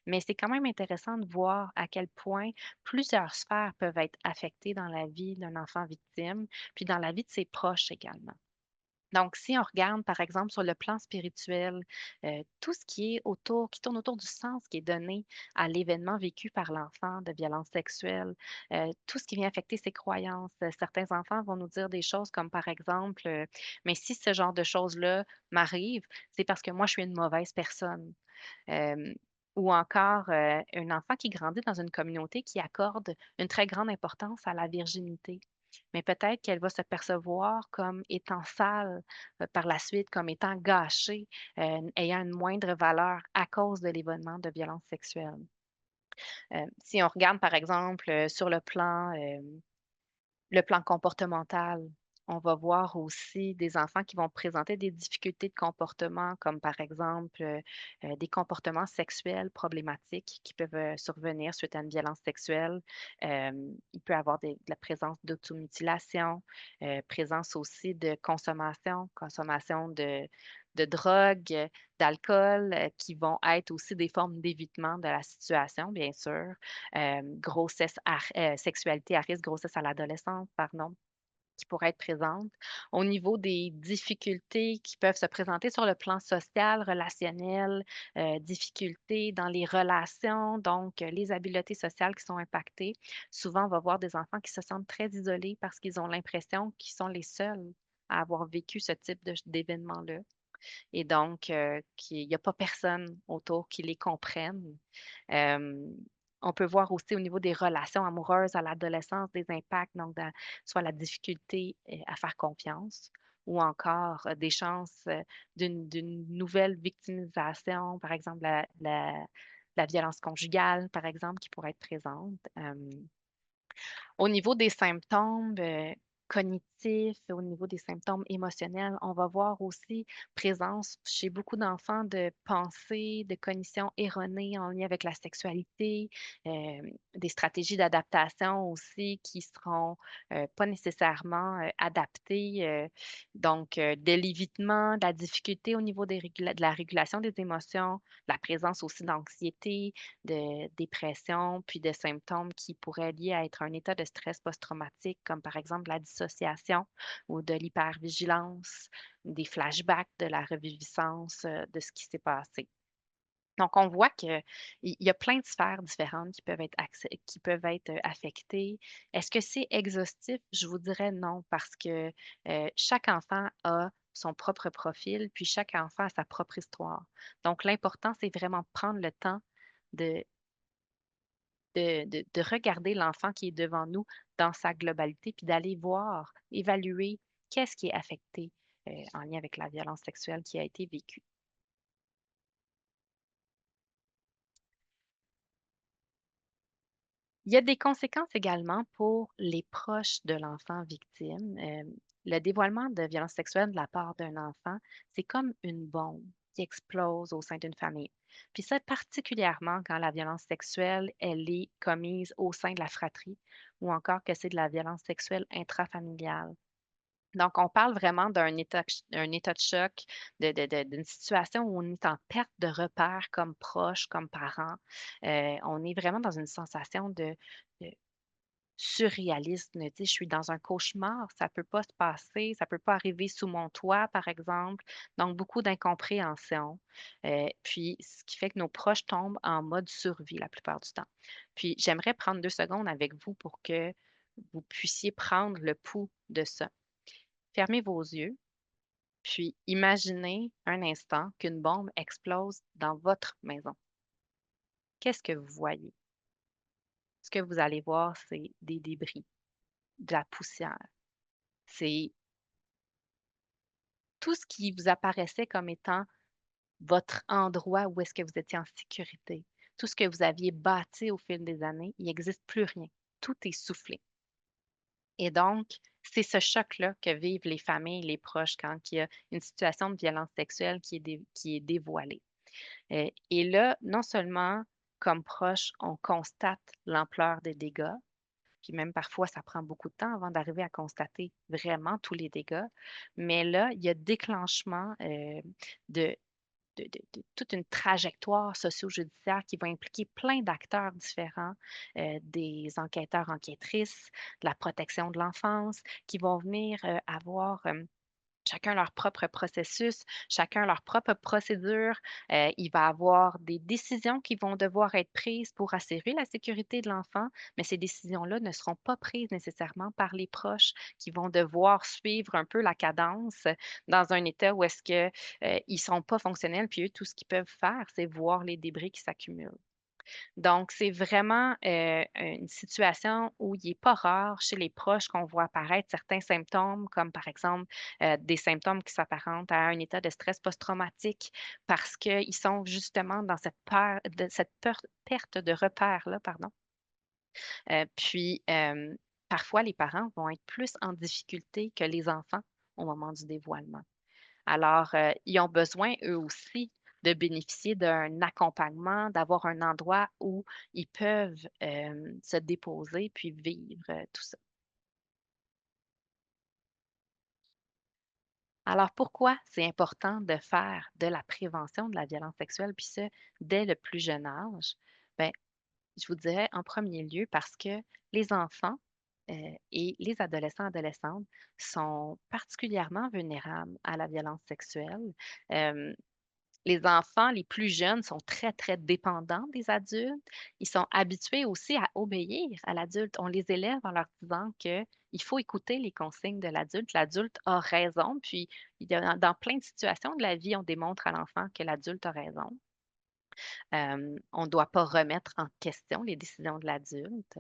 Mais c'est quand même intéressant de voir à quel point plusieurs sphères peuvent être affectées dans la vie d'un enfant victime, puis dans la vie de ses proches également. Donc, si on regarde, par exemple, sur le plan spirituel, tout ce qui est autour qui tourne autour du sens qui est donné à l'événement vécu par l'enfant de violence sexuelle, tout ce qui vient affecter ses croyances. Certains enfants vont nous dire des choses comme, par exemple, «Mais si ce genre de choses-là m'arrive, c'est parce que moi, je suis une mauvaise personne». Hem, ou encore, un enfant qui grandit dans une communauté qui accorde une très grande importance à la virginité. Mais peut-être qu'elle va se percevoir comme étant sale, par la suite, comme étant gâchée, ayant une moindre valeur à cause de l'événement de violence sexuelle. Si on regarde, par exemple, sur le plan comportemental, on va voir aussi des enfants qui vont présenter des difficultés de comportement, comme par exemple, des comportements sexuels problématiques qui peuvent, survenir suite à une violence sexuelle. Il peut y avoir de la présence d'automutilation, présence aussi de consommation de drogue, d'alcool, qui vont être aussi des formes d'évitement de la situation, bien sûr. Grossesse sexualité à risque, grossesse à l'adolescence, pardon, qui pourrait être présente. Au niveau des difficultés qui peuvent se présenter sur le plan social, relationnel, difficultés dans les relations, donc les habiletés sociales qui sont impactées. Souvent, on va voir des enfants qui se sentent très isolés parce qu'ils ont l'impression qu'ils sont les seuls à avoir vécu ce type d'événement-là et donc qu'il y a pas personne autour qui les comprenne. Hem, on peut voir aussi au niveau des relations amoureuses à l'adolescence des impacts, donc soit la difficulté, à faire confiance ou encore, des chances, d'une nouvelle victimisation, par exemple la violence conjugale, par exemple, qui pourrait être présente. Au niveau des symptômes, cognitifs, au niveau des symptômes émotionnels. On va voir aussi présence chez beaucoup d'enfants de pensées, de cognitions erronées en lien avec la sexualité, des stratégies d'adaptation aussi qui seront pas nécessairement adaptées. Donc, de l'évitement, de la difficulté au niveau de la régulation des émotions, la présence aussi d'anxiété, de dépression, puis de symptômes qui pourraient lier à être un état de stress post-traumatique, comme par exemple la dissociation ou de l'hypervigilance, des flashbacks de la reviviscence de ce qui s'est passé. Donc, on voit qu'il y a plein de sphères différentes qui peuvent être affectées. Est-ce que c'est exhaustif? Je vous dirais non, parce que chaque enfant a son propre profil, puis chaque enfant a sa propre histoire. Donc, l'important, c'est vraiment prendre le temps de de regarder l'enfant qui est devant nous dans sa globalité, puis d'aller voir, évaluer qu'est-ce qui est affecté, en lien avec la violence sexuelle qui a été vécue. Il y a des conséquences également pour les proches de l'enfant victime. Le dévoilement de violences sexuelles de la part d'un enfant, c'est comme une bombe qui explose au sein d'une famille. Puis ça, particulièrement quand la violence sexuelle, elle est commise au sein de la fratrie ou encore que c'est de la violence sexuelle intrafamiliale. Donc, on parle vraiment un état de choc, d'une situation où on est en perte de repères comme proche, comme parent. On est vraiment dans une sensation de surréalisme. Tu sais, je suis dans un cauchemar, ça peut pas se passer, ça peut pas arriver sous mon toit, par exemple. Donc, beaucoup d'incompréhension. Puis, ce qui fait que nos proches tombent en mode survie la plupart du temps. Puis, j'aimerais prendre 2 secondes avec vous pour que vous puissiez prendre le pouls de ça. Fermez vos yeux, puis imaginez un instant qu'une bombe explose dans votre maison. Qu'est-ce que vous voyez? Ce que vous allez voir, c'est des débris, de la poussière. C'est tout ce qui vous apparaissait comme étant votre endroit où est-ce que vous étiez en sécurité. Tout ce que vous aviez bâti au fil des années, il n'existe plus rien. Tout est soufflé. Et donc, c'est ce choc-là que vivent les familles, les proches quand il y a une situation de violence sexuelle qui est dévoilée. Et là, non seulement comme proche, on constate l'ampleur des dégâts, puis même parfois, ça prend beaucoup de temps avant d'arriver à constater vraiment tous les dégâts, mais là, il y a déclenchement de, de toute une trajectoire socio-judiciaire qui va impliquer plein d'acteurs différents, des enquêteurs, enquêtrices, de la protection de l'enfance, qui vont venir avoir chacun leur propre processus, chacun leur propre procédure. Il va y avoir des décisions qui vont devoir être prises pour assurer la sécurité de l'enfant, mais ces décisions-là ne seront pas prises nécessairement par les proches qui vont devoir suivre un peu la cadence dans un état où est-ce que, ils sont pas fonctionnels, puis eux, tout ce qu'ils peuvent faire, c'est voir les débris qui s'accumulent. Donc, c'est vraiment, une situation où il n'est pas rare chez les proches qu'on voit apparaître certains symptômes, comme par exemple, des symptômes qui s'apparentent à un état de stress post-traumatique parce qu'ils sont justement dans cette perte de repères-là, pardon. Puis, parfois, les parents vont être plus en difficulté que les enfants au moment du dévoilement. Alors, ils ont besoin, eux aussi, de bénéficier d'un accompagnement, d'avoir un endroit où ils peuvent, se déposer puis vivre, tout ça. Alors, pourquoi c'est important de faire de la prévention de la violence sexuelle, puis ça, dès le plus jeune âge? Bien, je vous dirais en premier lieu parce que les enfants, et les adolescents, adolescentes sont particulièrement vulnérables à la violence sexuelle. Les enfants les plus jeunes sont très, très dépendants des adultes. Ils sont habitués aussi à obéir à l'adulte. On les élève en leur disant qu'il faut écouter les consignes de l'adulte. L'adulte a raison, puis il y a dans plein de situations de la vie, on démontre à l'enfant que l'adulte a raison. On ne doit pas remettre en question les décisions de l'adulte.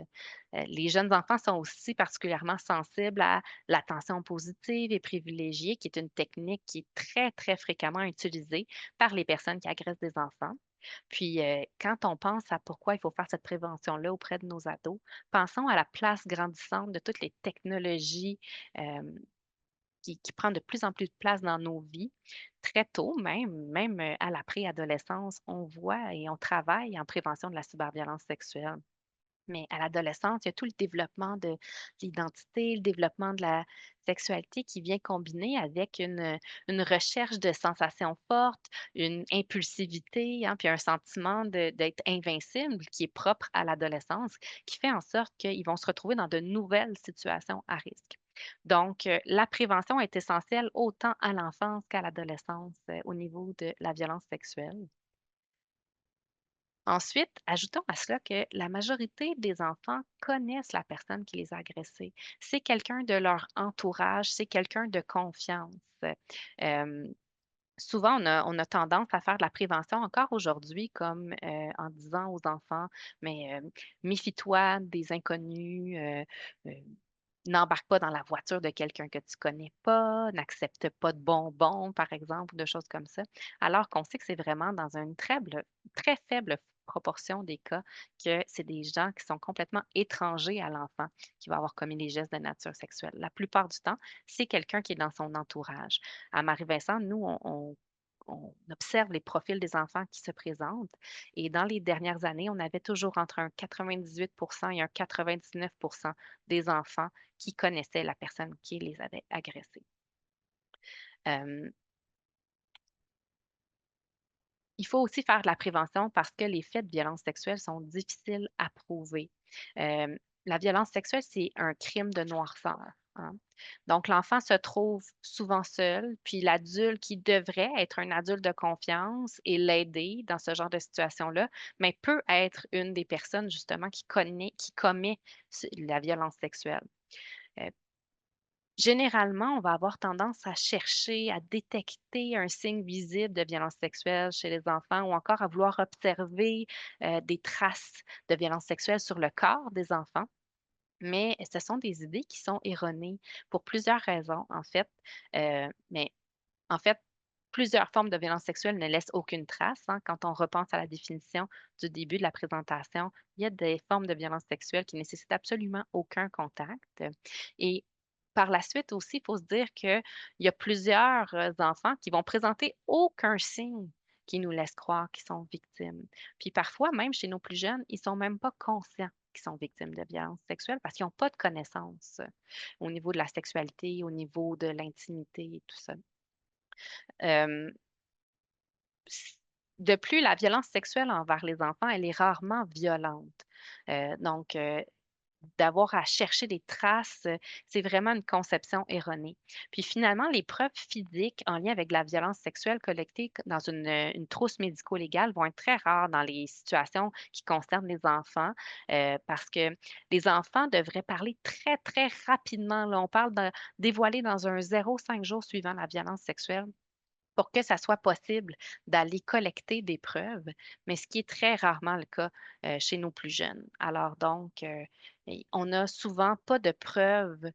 Les jeunes enfants sont aussi particulièrement sensibles à l'attention positive et privilégiée, qui est une technique qui est très, très fréquemment utilisée par les personnes qui agressent des enfants. Puis, quand on pense à pourquoi il faut faire cette prévention-là auprès de nos ados, pensons à la place grandissante de toutes les technologies, hem, qui prend de plus en plus de place dans nos vies. Très tôt même, à la préadolescence, on voit et on travaille en prévention de la cyberviolence sexuelle. Mais à l'adolescence, il y a tout le développement de l'identité, le développement de la sexualité qui vient combiner avec une recherche de sensations fortes, une impulsivité, hein, puis un sentiment d'être invincible qui est propre à l'adolescence, qui fait en sorte qu'ils vont se retrouver dans de nouvelles situations à risque. Donc, la prévention est essentielle autant à l'enfance qu'à l'adolescence, au niveau de la violence sexuelle. Ensuite, ajoutons à cela que la majorité des enfants connaissent la personne qui les a agressés. C'est quelqu'un de leur entourage, c'est quelqu'un de confiance. Hem, Souvent, on a tendance à faire de la prévention encore aujourd'hui comme, en disant aux enfants: «Mais, méfie-toi des inconnus, heu, n'embarque pas dans la voiture de quelqu'un que tu connais pas, n'accepte pas de bonbons», par exemple, ou de choses comme ça. Alors qu'on sait que c'est vraiment dans une très faible proportion des cas que c'est des gens qui sont complètement étrangers à l'enfant qui va avoir commis les gestes de nature sexuelle. La plupart du temps, c'est quelqu'un qui est dans son entourage. À Marie-Vincent, nous, on observe les profils des enfants qui se présentent et dans les dernières années, on avait toujours entre un 98 et un 99 des enfants qui connaissaient la personne qui les avait agressés. Hem, il faut aussi faire de la prévention parce que les faits de violence sexuelle sont difficiles à prouver. La violence sexuelle, c'est un crime de noirceur, hein. Donc l'enfant se trouve souvent seul, puis l'adulte qui devrait être un adulte de confiance et l'aider dans ce genre de situation-là, mais peut être une des personnes justement qui commet la violence sexuelle. Euh, Généralement, on va avoir tendance à chercher, à détecter un signe visible de violence sexuelle chez les enfants ou encore à vouloir observer, des traces de violence sexuelle sur le corps des enfants. Mais ce sont des idées qui sont erronées pour plusieurs raisons, en fait. Mais en fait, plusieurs formes de violence sexuelle ne laissent aucune trace, hein. Quand on repense à la définition du début de la présentation, il y a des formes de violence sexuelle qui nécessitent absolument aucun contact. Et par la suite aussi, il faut se dire qu'il y a plusieurs enfants qui vont présenter aucun signe qui nous laisse croire qu'ils sont victimes. Puis parfois, même chez nos plus jeunes, ils sont même pas conscients qu'ils sont victimes de violences sexuelles parce qu'ils n'ont pas de connaissances au niveau de la sexualité, au niveau de l'intimité et tout ça. Hem, s De plus, la violence sexuelle envers les enfants, elle est rarement violente. Donc, d'avoir à chercher des traces, c'est vraiment une conception erronée. Puis finalement, les preuves physiques en lien avec la violence sexuelle collectée dans une trousse médico-légale vont être très rares dans les situations qui concernent les enfants, parce que les enfants devraient parler très, très rapidement, là. On parle de dévoiler dans un 0,5 jours suivant la violence sexuelle pour que ça soit possible d'aller collecter des preuves, mais ce qui est très rarement le cas, chez nos plus jeunes. Alors donc, on n'a souvent pas de preuves,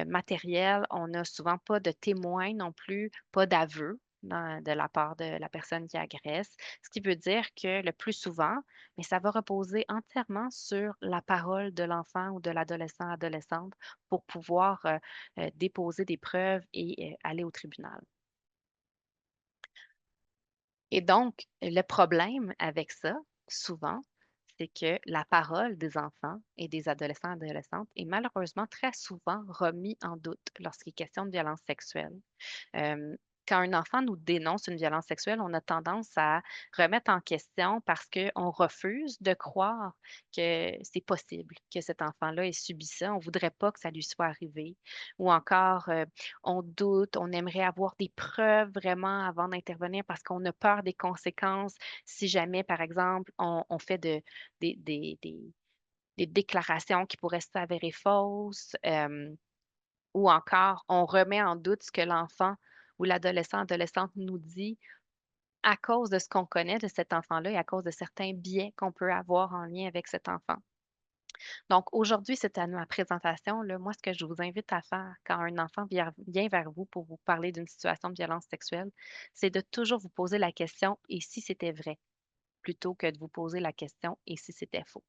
matérielles, on n'a souvent pas de témoins non plus, pas d'aveu de la part de la personne qui agresse, ce qui veut dire que le plus souvent, mais ça va reposer entièrement sur la parole de l'enfant ou de l'adolescent, adolescente pour pouvoir, déposer des preuves et aller au tribunal. Et donc, le problème avec ça, souvent, c'est que la parole des enfants et des adolescents et adolescentes est malheureusement très souvent remis en doute lorsqu'il est question de violence sexuelle. Hem, Quand un enfant nous dénonce une violence sexuelle, on a tendance à remettre en question parce qu'on refuse de croire que c'est possible que cet enfant-là ait subi ça. On ne voudrait pas que ça lui soit arrivé. Ou encore, on doute, on aimerait avoir des preuves vraiment avant d'intervenir parce qu'on a peur des conséquences si jamais, par exemple, on fait des déclarations qui pourraient s'avérer fausses. Ou encore, on remet en doute ce que l'enfant ou l'adolescent, adolescente nous dit à cause de ce qu'on connaît de cet enfant-là et à cause de certains biais qu'on peut avoir en lien avec cet enfant. Donc aujourd'hui, c'est à ma présentation, là, moi, ce que je vous invite à faire quand un enfant vient vers vous pour vous parler d'une situation de violence sexuelle, c'est de toujours vous poser la question: «Et si c'était vrai?» plutôt que de vous poser la question et si c'était faux.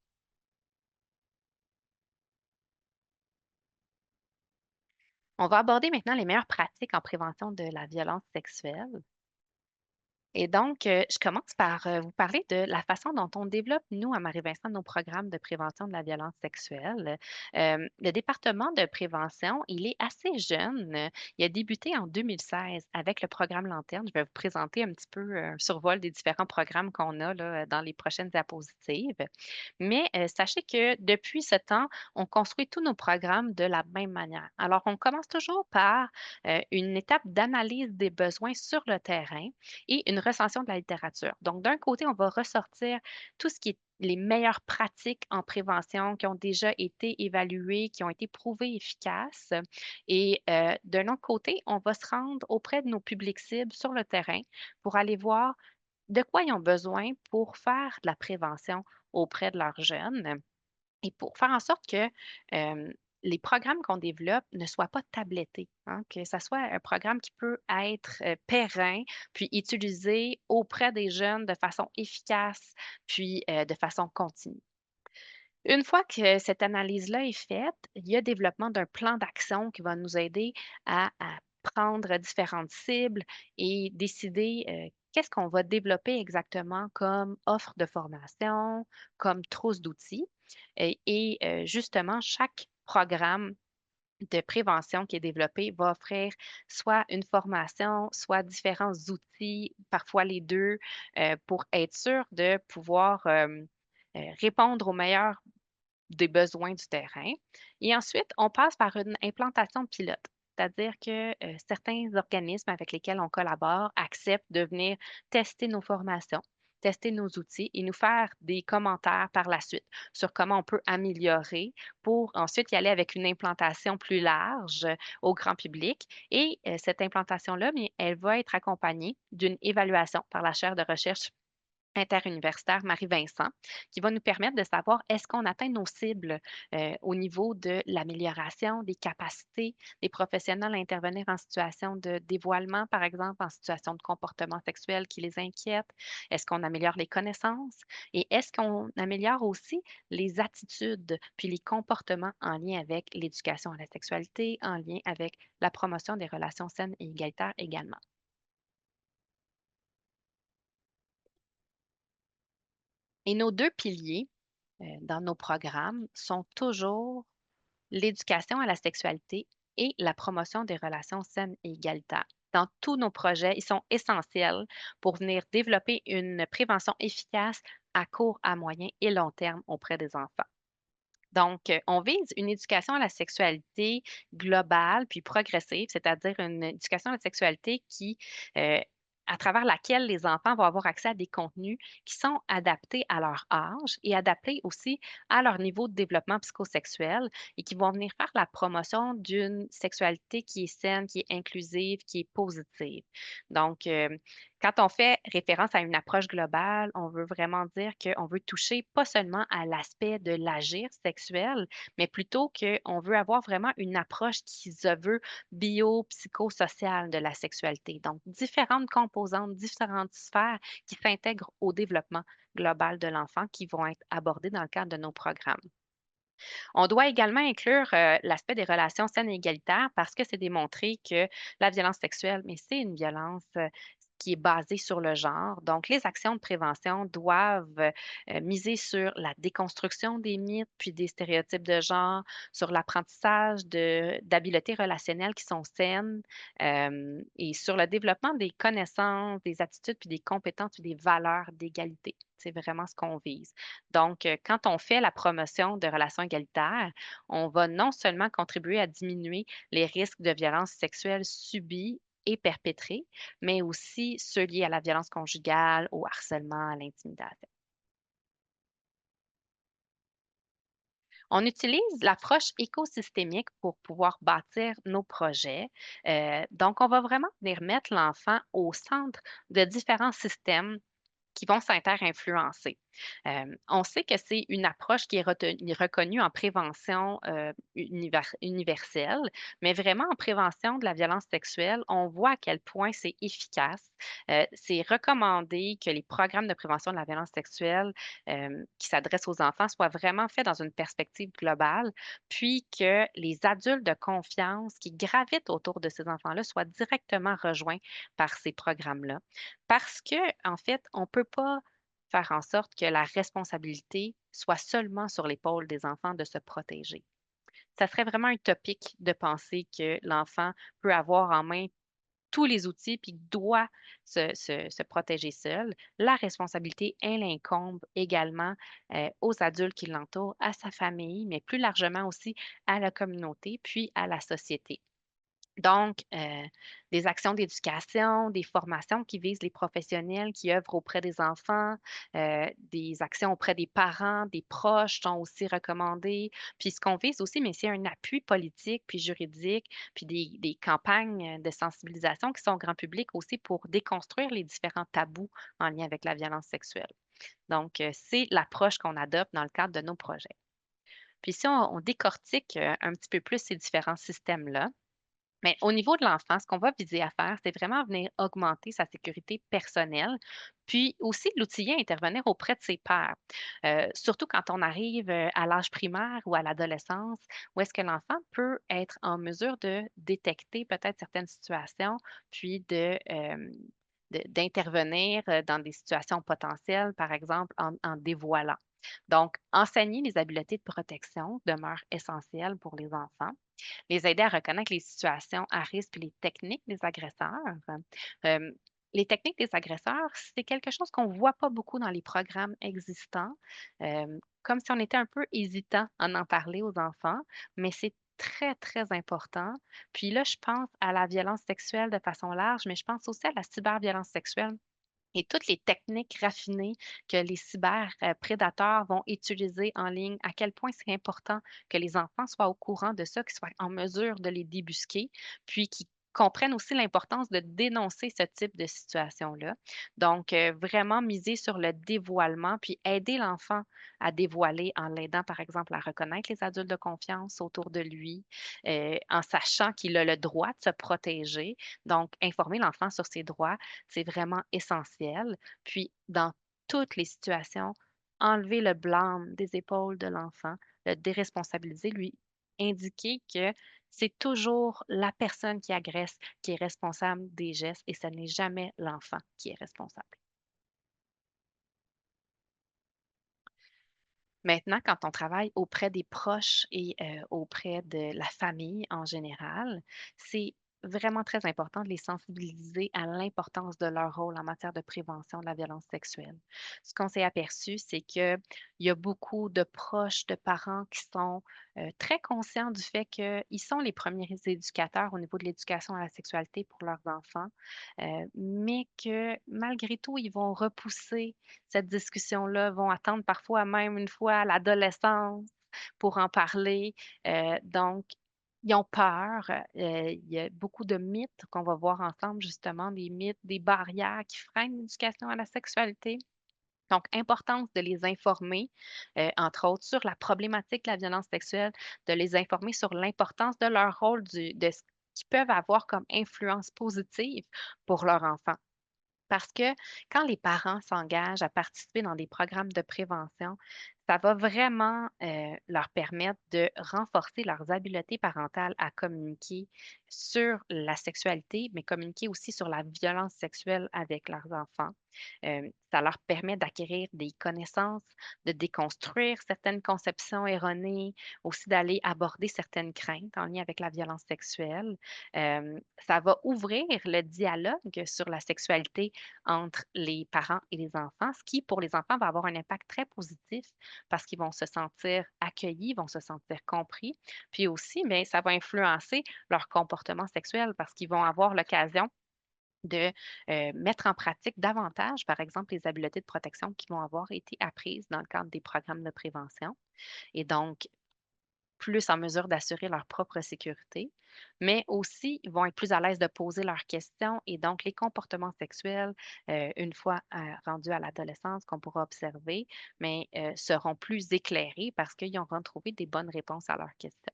On va aborder maintenant les meilleures pratiques en prévention de la violence sexuelle. Et donc, je commence par, vous parler de la façon dont on développe, nous, à Marie-Vincent, nos programmes de prévention de la violence sexuelle. Le département de prévention, il est assez jeune. Il a débuté en 2016 avec le programme Lanterne. Je vais vous présenter un petit peu un survol des différents programmes qu'on a là, dans les prochaines diapositives. Mais sachez que depuis ce temps, on construit tous nos programmes de la même manière. Alors, on commence toujours par une étape d'analyse des besoins sur le terrain et une recension de la littérature. Donc, d'un côté, on va ressortir tout ce qui est les meilleures pratiques en prévention qui ont déjà été évaluées, qui ont été prouvées efficaces. Et d'un autre côté, on va se rendre auprès de nos publics cibles sur le terrain pour aller voir de quoi ils ont besoin pour faire de la prévention auprès de leurs jeunes. Et pour faire en sorte que, les programmes qu'on développe ne soient pas tablettés, hein, que ça soit un programme qui peut être, périn, puis utilisé auprès des jeunes de façon efficace, puis, de façon continue. Une fois que cette analyse-là est faite, il y a développement d'un plan d'action qui va nous aider à prendre différentes cibles et décider, qu'est-ce qu'on va développer exactement comme offre de formation, comme trousse d'outils justement chaque programme de prévention qui est développé va offrir soit une formation, soit différents outils, parfois les 2, pour être sûr de pouvoir, répondre aux meilleurs des besoins du terrain. Et ensuite, on passe par une implantation pilote. C'est-à-dire que certains organismes avec lesquels on collabore acceptent de venir tester nos formations, tester nos outils et nous faire des commentaires par la suite sur comment on peut améliorer pour ensuite y aller avec une implantation plus large au grand public. Et cette implantation-là, bien, elle va être accompagnée d'une évaluation par la chaire de recherche interuniversitaire Marie-Vincent, qui va nous permettre de savoir est-ce qu'on atteint nos cibles au niveau de l'amélioration des capacités des professionnels à intervenir en situation de dévoilement, par exemple, en situation de comportement sexuel qui les inquiète. Est-ce qu'on améliore les connaissances et est-ce qu'on améliore aussi les attitudes puis les comportements en lien avec l'éducation à la sexualité, en lien avec la promotion des relations saines et égalitaires également. Et nos deux piliers dans nos programmes sont toujours l'éducation à la sexualité et la promotion des relations saines et égalitaires. Dans tous nos projets, ils sont essentiels pour venir développer une prévention efficace à court, à moyen et long terme auprès des enfants. Donc, on vise une éducation à la sexualité globale puis progressive, c'est-à-dire une éducation à la sexualité qui, heu, à travers laquelle les enfants vont avoir accès à des contenus qui sont adaptés à leur âge et adaptés aussi à leur niveau de développement psychosexuel et qui vont venir faire la promotion d'une sexualité qui est saine, qui est inclusive, qui est positive. Donc, quand on fait référence à une approche globale, on veut vraiment dire qu'on veut toucher pas seulement à l'aspect de l'agir sexuel, mais plutôt qu'on veut avoir vraiment une approche qui se veut bio-psychosociale de la sexualité. Donc, différentes composantes, différentes sphères qui s'intègrent au développement global de l'enfant qui vont être abordées dans le cadre de nos programmes. On doit également inclure, l'aspect des relations saines et égalitaires parce que c'est démontré que la violence sexuelle, mais c'est une violence, qui est basée sur le genre. Donc les actions de prévention doivent, miser sur la déconstruction des mythes, puis des stéréotypes de genre, sur l'apprentissage d'habiletés relationnelles qui sont saines, et sur le développement des connaissances, des attitudes, puis des compétences, puis des valeurs d'égalité. C'est vraiment ce qu'on vise. Donc, quand on fait la promotion de relations égalitaires, on va non seulement contribuer à diminuer les risques de violences sexuelles subies et perpétrées, mais aussi ceux liés à la violence conjugale, au harcèlement, à l'intimidation. On utilise l'approche écosystémique pour pouvoir bâtir nos projets. Donc, on va vraiment venir mettre l'enfant au centre de différents systèmes qui vont s'inter-influencer. On sait que c'est une approche qui est reconnue en prévention, universelle, mais vraiment en prévention de la violence sexuelle, on voit à quel point c'est efficace. C'est recommandé que les programmes de prévention de la violence sexuelle, qui s'adressent aux enfants soient vraiment faits dans une perspective globale, puis que les adultes de confiance qui gravitent autour de ces enfants-là soient directement rejoints par ces programmes-là. Parce que en fait, on ne peut pas faire en sorte que la responsabilité soit seulement sur l'épaule des enfants de se protéger. Ça serait vraiment utopique de penser que l'enfant peut avoir en main tous les outils puis doit se protéger seul. La responsabilité, elle incombe également aux adultes qui l'entourent, à sa famille, mais plus largement aussi à la communauté, puis à la société. Donc, des actions d'éducation, des formations qui visent les professionnels qui œuvrent auprès des enfants, des actions auprès des parents, des proches sont aussi recommandées. Puis ce qu'on vise aussi, mais c'est un appui politique puis juridique, puis des campagnes de sensibilisation qui sont grand public aussi pour déconstruire les différents tabous en lien avec la violence sexuelle. Donc, c'est l'approche qu'on adopte dans le cadre de nos projets. Puis si on décortique, un petit peu plus ces différents systèmes-là, mais au niveau de l'enfant, ce qu'on va viser à faire, c'est vraiment venir augmenter sa sécurité personnelle, puis aussi l'outiller à intervenir auprès de ses pairs. Surtout quand on arrive à l'âge primaire ou à l'adolescence, où est-ce que l'enfant peut être en mesure de détecter peut-être certaines situations, puis d'intervenir dans des situations potentielles, par exemple en dévoilant. Donc, enseigner les habiletés de protection demeure essentiel pour les enfants, les aider à reconnaître les situations à risque et les techniques des agresseurs. Hem, les techniques des agresseurs, c'est quelque chose qu'on ne voit pas beaucoup dans les programmes existants, comme si on était un peu hésitant à en parler aux enfants, mais c'est très, très important. Puis là, je pense à la violence sexuelle de façon large, mais je pense aussi à la cyberviolence sexuelle. Et toutes les techniques raffinées que les prédateurs vont utiliser en ligne, à quel point c'est important que les enfants soient au courant de ça, qu'ils soient en mesure de les débusquer, puis qu'ils comprennent aussi l'importance de dénoncer ce type de situation-là. Donc, vraiment miser sur le dévoilement, puis aider l'enfant à dévoiler en l'aidant, par exemple, à reconnaître les adultes de confiance autour de lui, en sachant qu'il a le droit de se protéger. Donc, informer l'enfant sur ses droits, c'est vraiment essentiel. Puis, dans toutes les situations, enlever le blâme des épaules de l'enfant, le déresponsabiliser, lui indiquer que c'est toujours la personne qui agresse qui est responsable des gestes et ce n'est jamais l'enfant qui est responsable. Maintenant, quand on travaille auprès des proches et auprès de la famille en général, c'est vraiment très important de les sensibiliser à l'importance de leur rôle en matière de prévention de la violence sexuelle. Ce qu'on s'est aperçu, c'est qu'il y a beaucoup de proches, de parents qui sont très conscients du fait qu'ils sont les premiers éducateurs au niveau de l'éducation à la sexualité pour leurs enfants, mais que malgré tout, ils vont repousser cette discussion-là, vont attendre parfois même une fois à l'adolescence pour en parler. Donc, ils ont peur. Il y a beaucoup de mythes qu'on va voir ensemble, justement, des mythes, des barrières qui freinent l'éducation à la sexualité. Donc, importance de les informer, entre autres, sur la problématique de la violence sexuelle, de les informer sur l'importance de leur rôle, de ce qu'ils peuvent avoir comme influence positive pour leur enfant. Parce que quand les parents s'engagent à participer dans des programmes de prévention, ça va vraiment, leur permettre de renforcer leurs habiletés parentales à communiquer sur la sexualité, mais communiquer aussi sur la violence sexuelle avec leurs enfants. Ça leur permet d'acquérir des connaissances, de déconstruire certaines conceptions erronées, aussi d'aller aborder certaines craintes en lien avec la violence sexuelle. Ça va ouvrir le dialogue sur la sexualité entre les parents et les enfants, ce qui, pour les enfants, va avoir un impact très positif parce qu'ils vont se sentir accueillis, vont se sentir compris. Puis aussi, mais ça va influencer leur comportement sexuel parce qu'ils vont avoir l'occasion de mettre en pratique davantage, par exemple, les habiletés de protection qui vont avoir été apprises dans le cadre des programmes de prévention. Et donc, plus en mesure d'assurer leur propre sécurité, mais aussi vont être plus à l'aise de poser leurs questions et donc les comportements sexuels, une fois rendus à l'adolescence qu'on pourra observer, mais seront plus éclairés parce qu'ils auront trouvé des bonnes réponses à leurs questions.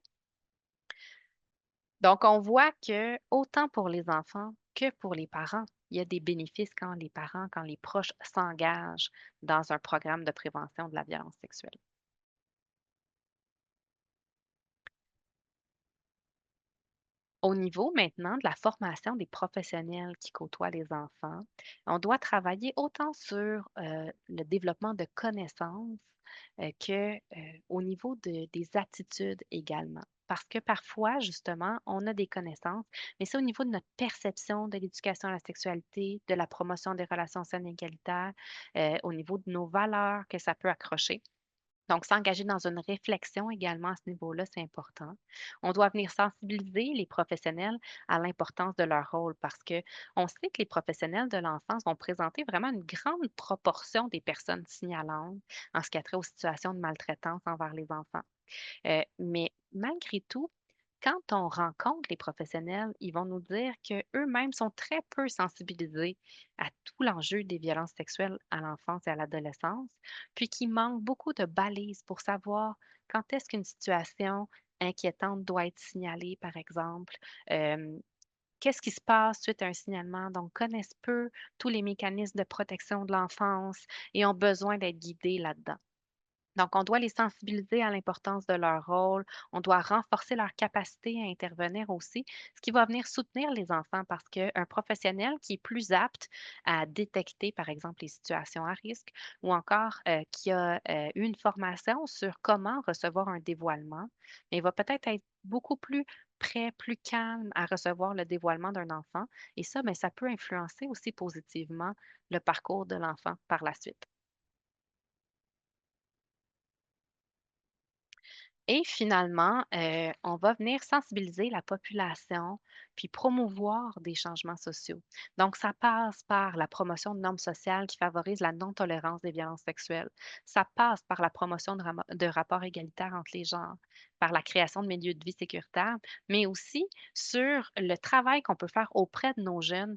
Donc, on voit que autant pour les enfants que pour les parents, il y a des bénéfices quand les parents, quand les proches s'engagent dans un programme de prévention de la violence sexuelle. Au niveau maintenant de la formation des professionnels qui côtoient les enfants, on doit travailler autant sur le développement de connaissances que au niveau des attitudes également. Parce que parfois, justement, on a des connaissances, mais c'est au niveau de notre perception de l'éducation à la sexualité, de la promotion des relations saines et égalitaires, au niveau de nos valeurs que ça peut accrocher. Donc, s'engager dans une réflexion également à ce niveau-là, c'est important. On doit venir sensibiliser les professionnels à l'importance de leur rôle parce que on sait que les professionnels de l'enfance vont présenter vraiment une grande proportion des personnes signalantes en ce qui a trait aux situations de maltraitance envers les enfants. Mais malgré tout, quand on rencontre les professionnels, ils vont nous dire qu'eux-mêmes sont très peu sensibilisés à tout l'enjeu des violences sexuelles à l'enfance et à l'adolescence, puis qu'il manque beaucoup de balises pour savoir quand est-ce qu'une situation inquiétante doit être signalée, par exemple. Euh, Qu'est-ce qui se passe suite à un signalement? Donc, connaissent peu tous les mécanismes de protection de l'enfance et ont besoin d'être guidés là-dedans. Donc, on doit les sensibiliser à l'importance de leur rôle. On doit renforcer leur capacité à intervenir aussi, ce qui va venir soutenir les enfants parce qu'un professionnel qui est plus apte à détecter, par exemple, les situations à risque ou encore qui a eu une formation sur comment recevoir un dévoilement, mais il va peut-être être beaucoup plus prêt, plus calme à recevoir le dévoilement d'un enfant. Et ça, bien, ça peut influencer aussi positivement le parcours de l'enfant par la suite. Et finalement, on va venir sensibiliser la population, puis promouvoir des changements sociaux. Donc, ça passe par la promotion de normes sociales qui favorisent la non-tolérance des violences sexuelles. Ça passe par la promotion de rapports égalitaires entre les genres, par la création de milieux de vie sécuritaires, mais aussi sur le travail qu'on peut faire auprès de nos jeunes,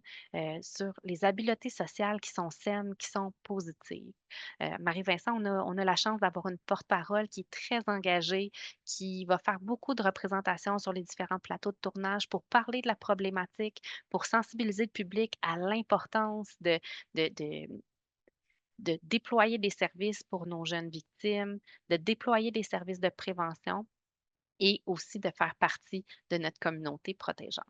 sur les habiletés sociales qui sont saines, qui sont positives. Marie-Vincent, on a la chance d'avoir une porte-parole qui est très engagée, qui va faire beaucoup de représentations sur les différents plateaux de tournage pour parler de la problématique, pour sensibiliser le public à l'importance de, de, de déployer des services pour nos jeunes victimes, de déployer des services de prévention et aussi de faire partie de notre communauté protégeante.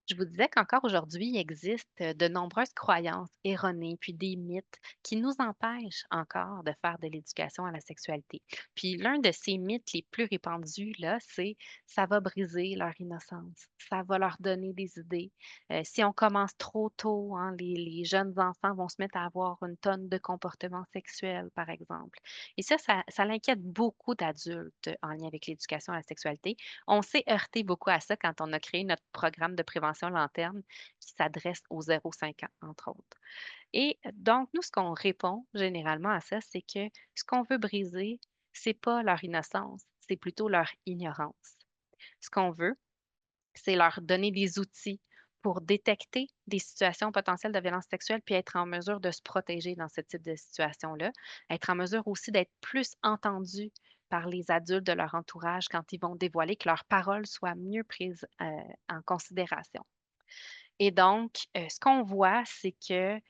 Je vous disais qu'encore aujourd'hui, il existe de nombreuses croyances erronées, puis des mythes qui nous empêchent encore de faire de l'éducation à la sexualité. Puis l'un de ces mythes les plus répandus, là, c'est ça va briser leur innocence, ça va leur donner des idées. Si on commence trop tôt, hein, les jeunes enfants vont se mettre à avoir une tonne de comportements sexuels, par exemple. Et ça l'inquiète beaucoup d'adultes en lien avec l'éducation à la sexualité. On s'est heurté beaucoup à ça quand on a créé notre programme de prévention lanterne qui s'adresse aux 0-5 ans, entre autres. Et donc, nous, ce qu'on répond généralement à ça, c'est que ce qu'on veut briser, c'est pas leur innocence, c'est plutôt leur ignorance. Ce qu'on veut, c'est leur donner des outils pour détecter des situations potentielles de violence sexuelle, puis être en mesure de se protéger dans ce type de situation-là, être en mesure aussi d'être plus entendus par les adultes de leur entourage quand ils vont dévoiler, que leurs paroles soient mieux prises en considération. Et donc, ce qu'on voit, c'est que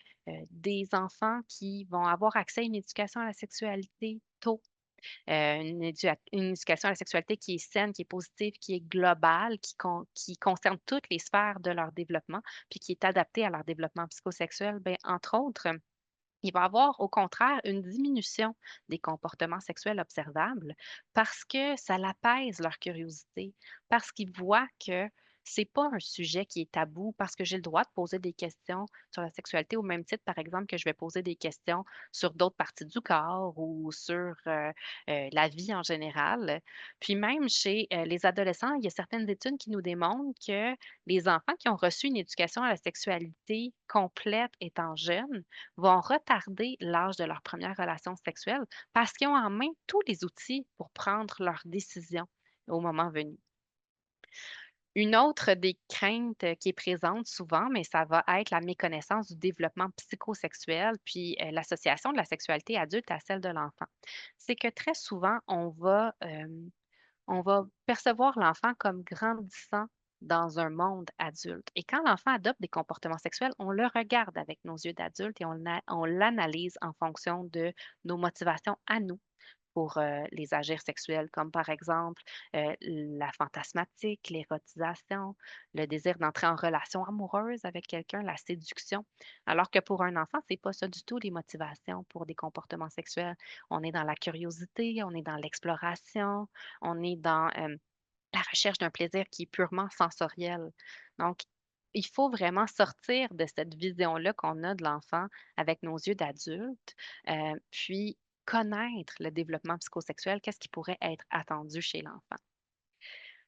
des enfants qui vont avoir accès à une éducation à la sexualité tôt, une éducation à la sexualité qui est saine, qui est positive, qui est globale, qui concerne toutes les sphères de leur développement, puis qui est adaptée à leur développement psychosexuel, bien, entre autres, il va y avoir au contraire une diminution des comportements sexuels observables parce que ça l'apaise leur curiosité, parce qu'ils voient que c'est pas un sujet qui est tabou parce que j'ai le droit de poser des questions sur la sexualité au même titre, par exemple, que je vais poser des questions sur d'autres parties du corps ou sur, la vie en général. Puis même chez, les adolescents, il y a certaines études qui nous démontrent que les enfants qui ont reçu une éducation à la sexualité complète étant jeunes vont retarder l'âge de leur première relation sexuelle parce qu'ils ont en main tous les outils pour prendre leurs décisions au moment venu. Une autre des craintes, qui est présente souvent, mais ça va être la méconnaissance du développement psychosexuel, puis, l'association de la sexualité adulte à celle de l'enfant. C'est que très souvent, on va percevoir l'enfant comme grandissant dans un monde adulte et quand l'enfant adopte des comportements sexuels, on le regarde avec nos yeux d'adulte et on l'analyse en fonction de nos motivations à nous pour, les agirs sexuels, comme par exemple, la fantasmatique, l'érotisation, le désir d'entrer en relation amoureuse avec quelqu'un, la séduction. Alors que pour un enfant, c'est pas ça du tout les motivations pour des comportements sexuels. On est dans la curiosité, on est dans l'exploration, on est dans, la recherche d'un plaisir qui est purement sensoriel. Donc, il faut vraiment sortir de cette vision-là qu'on a de l'enfant avec nos yeux d'adulte, puis connaître le développement psychosexuel, qu'est-ce qui pourrait être attendu chez l'enfant.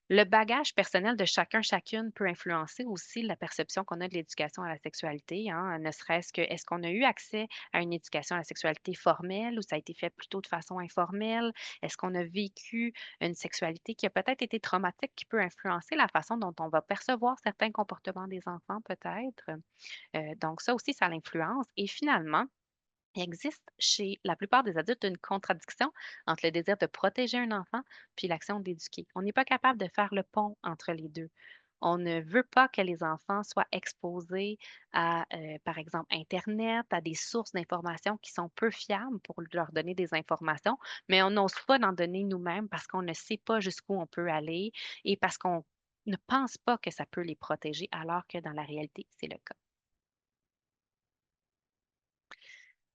Le bagage personnel de chacun, chacune peut influencer aussi la perception qu'on a de l'éducation à la sexualité, hein, ne serait-ce que est-ce qu'on a eu accès à une éducation à la sexualité formelle ou ça a été fait plutôt de façon informelle? Est-ce qu'on a vécu une sexualité qui a peut-être été traumatique, qui peut influencer la façon dont on va percevoir certains comportements des enfants peut-être? Donc ça aussi, ça l'influence et finalement, il existe chez la plupart des adultes une contradiction entre le désir de protéger un enfant puis l'action d'éduquer. On n'est pas capable de faire le pont entre les deux. On ne veut pas que les enfants soient exposés à, par exemple, Internet, à des sources d'informations qui sont peu fiables pour leur donner des informations, mais on n'ose pas d'en donner nous-mêmes parce qu'on ne sait pas jusqu'où on peut aller et parce qu'on ne pense pas que ça peut les protéger, alors que dans la réalité, c'est le cas.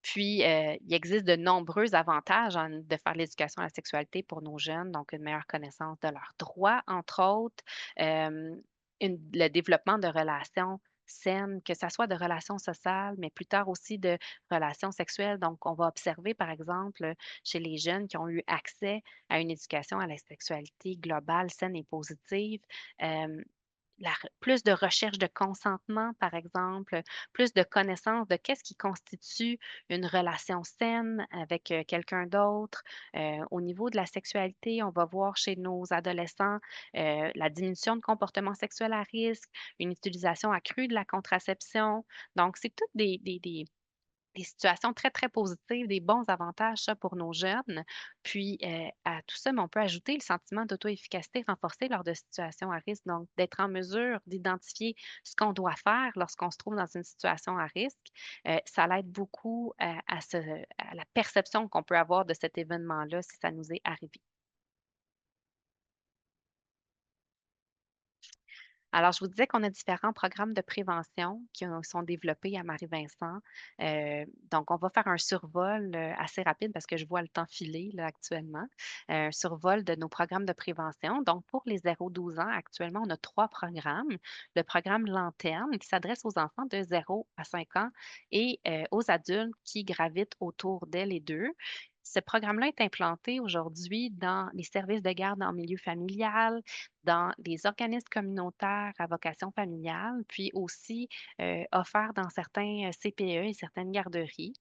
Puis, il existe de nombreux avantages de faire l'éducation à la sexualité pour nos jeunes, donc une meilleure connaissance de leurs droits, entre autres, le développement de relations saines, que ça soit de relations sociales, mais plus tard aussi de relations sexuelles. Donc, on va observer, par exemple, chez les jeunes qui ont eu accès à une éducation à la sexualité globale, saine et positive, plus de recherche de consentement, par exemple, plus de connaissance de qu'est-ce qui constitue une relation saine avec, quelqu'un d'autre. Au niveau de la sexualité, on va voir chez nos adolescents, la diminution de comportements sexuels à risque, une utilisation accrue de la contraception. Donc c'est toutes des situations très, très positives, des bons avantages, ça, pour nos jeunes. Puis, à tout ça, mais on peut ajouter le sentiment d'auto-efficacité renforcé lors de situations à risque, donc d'être en mesure d'identifier ce qu'on doit faire lorsqu'on se trouve dans une situation à risque. Ça l'aide beaucoup à la perception qu'on peut avoir de cet événement-là si ça nous est arrivé. Alors, je vous disais qu'on a différents programmes de prévention qui sont développés à Marie-Vincent. Donc, on va faire un survol assez rapide parce que je vois le temps filer là, actuellement. Un survol de nos programmes de prévention. Donc, pour les 0-12 ans, actuellement, on a trois programmes. Le programme Lanterne qui s'adresse aux enfants de 0 à 5 ans et aux adultes qui gravitent autour d'elles et d'eux. Ce programme-là est implanté aujourd'hui dans les services de garde en milieu familial, dans les organismes communautaires à vocation familiale, puis aussi, offert dans certains, CPE et certaines garderies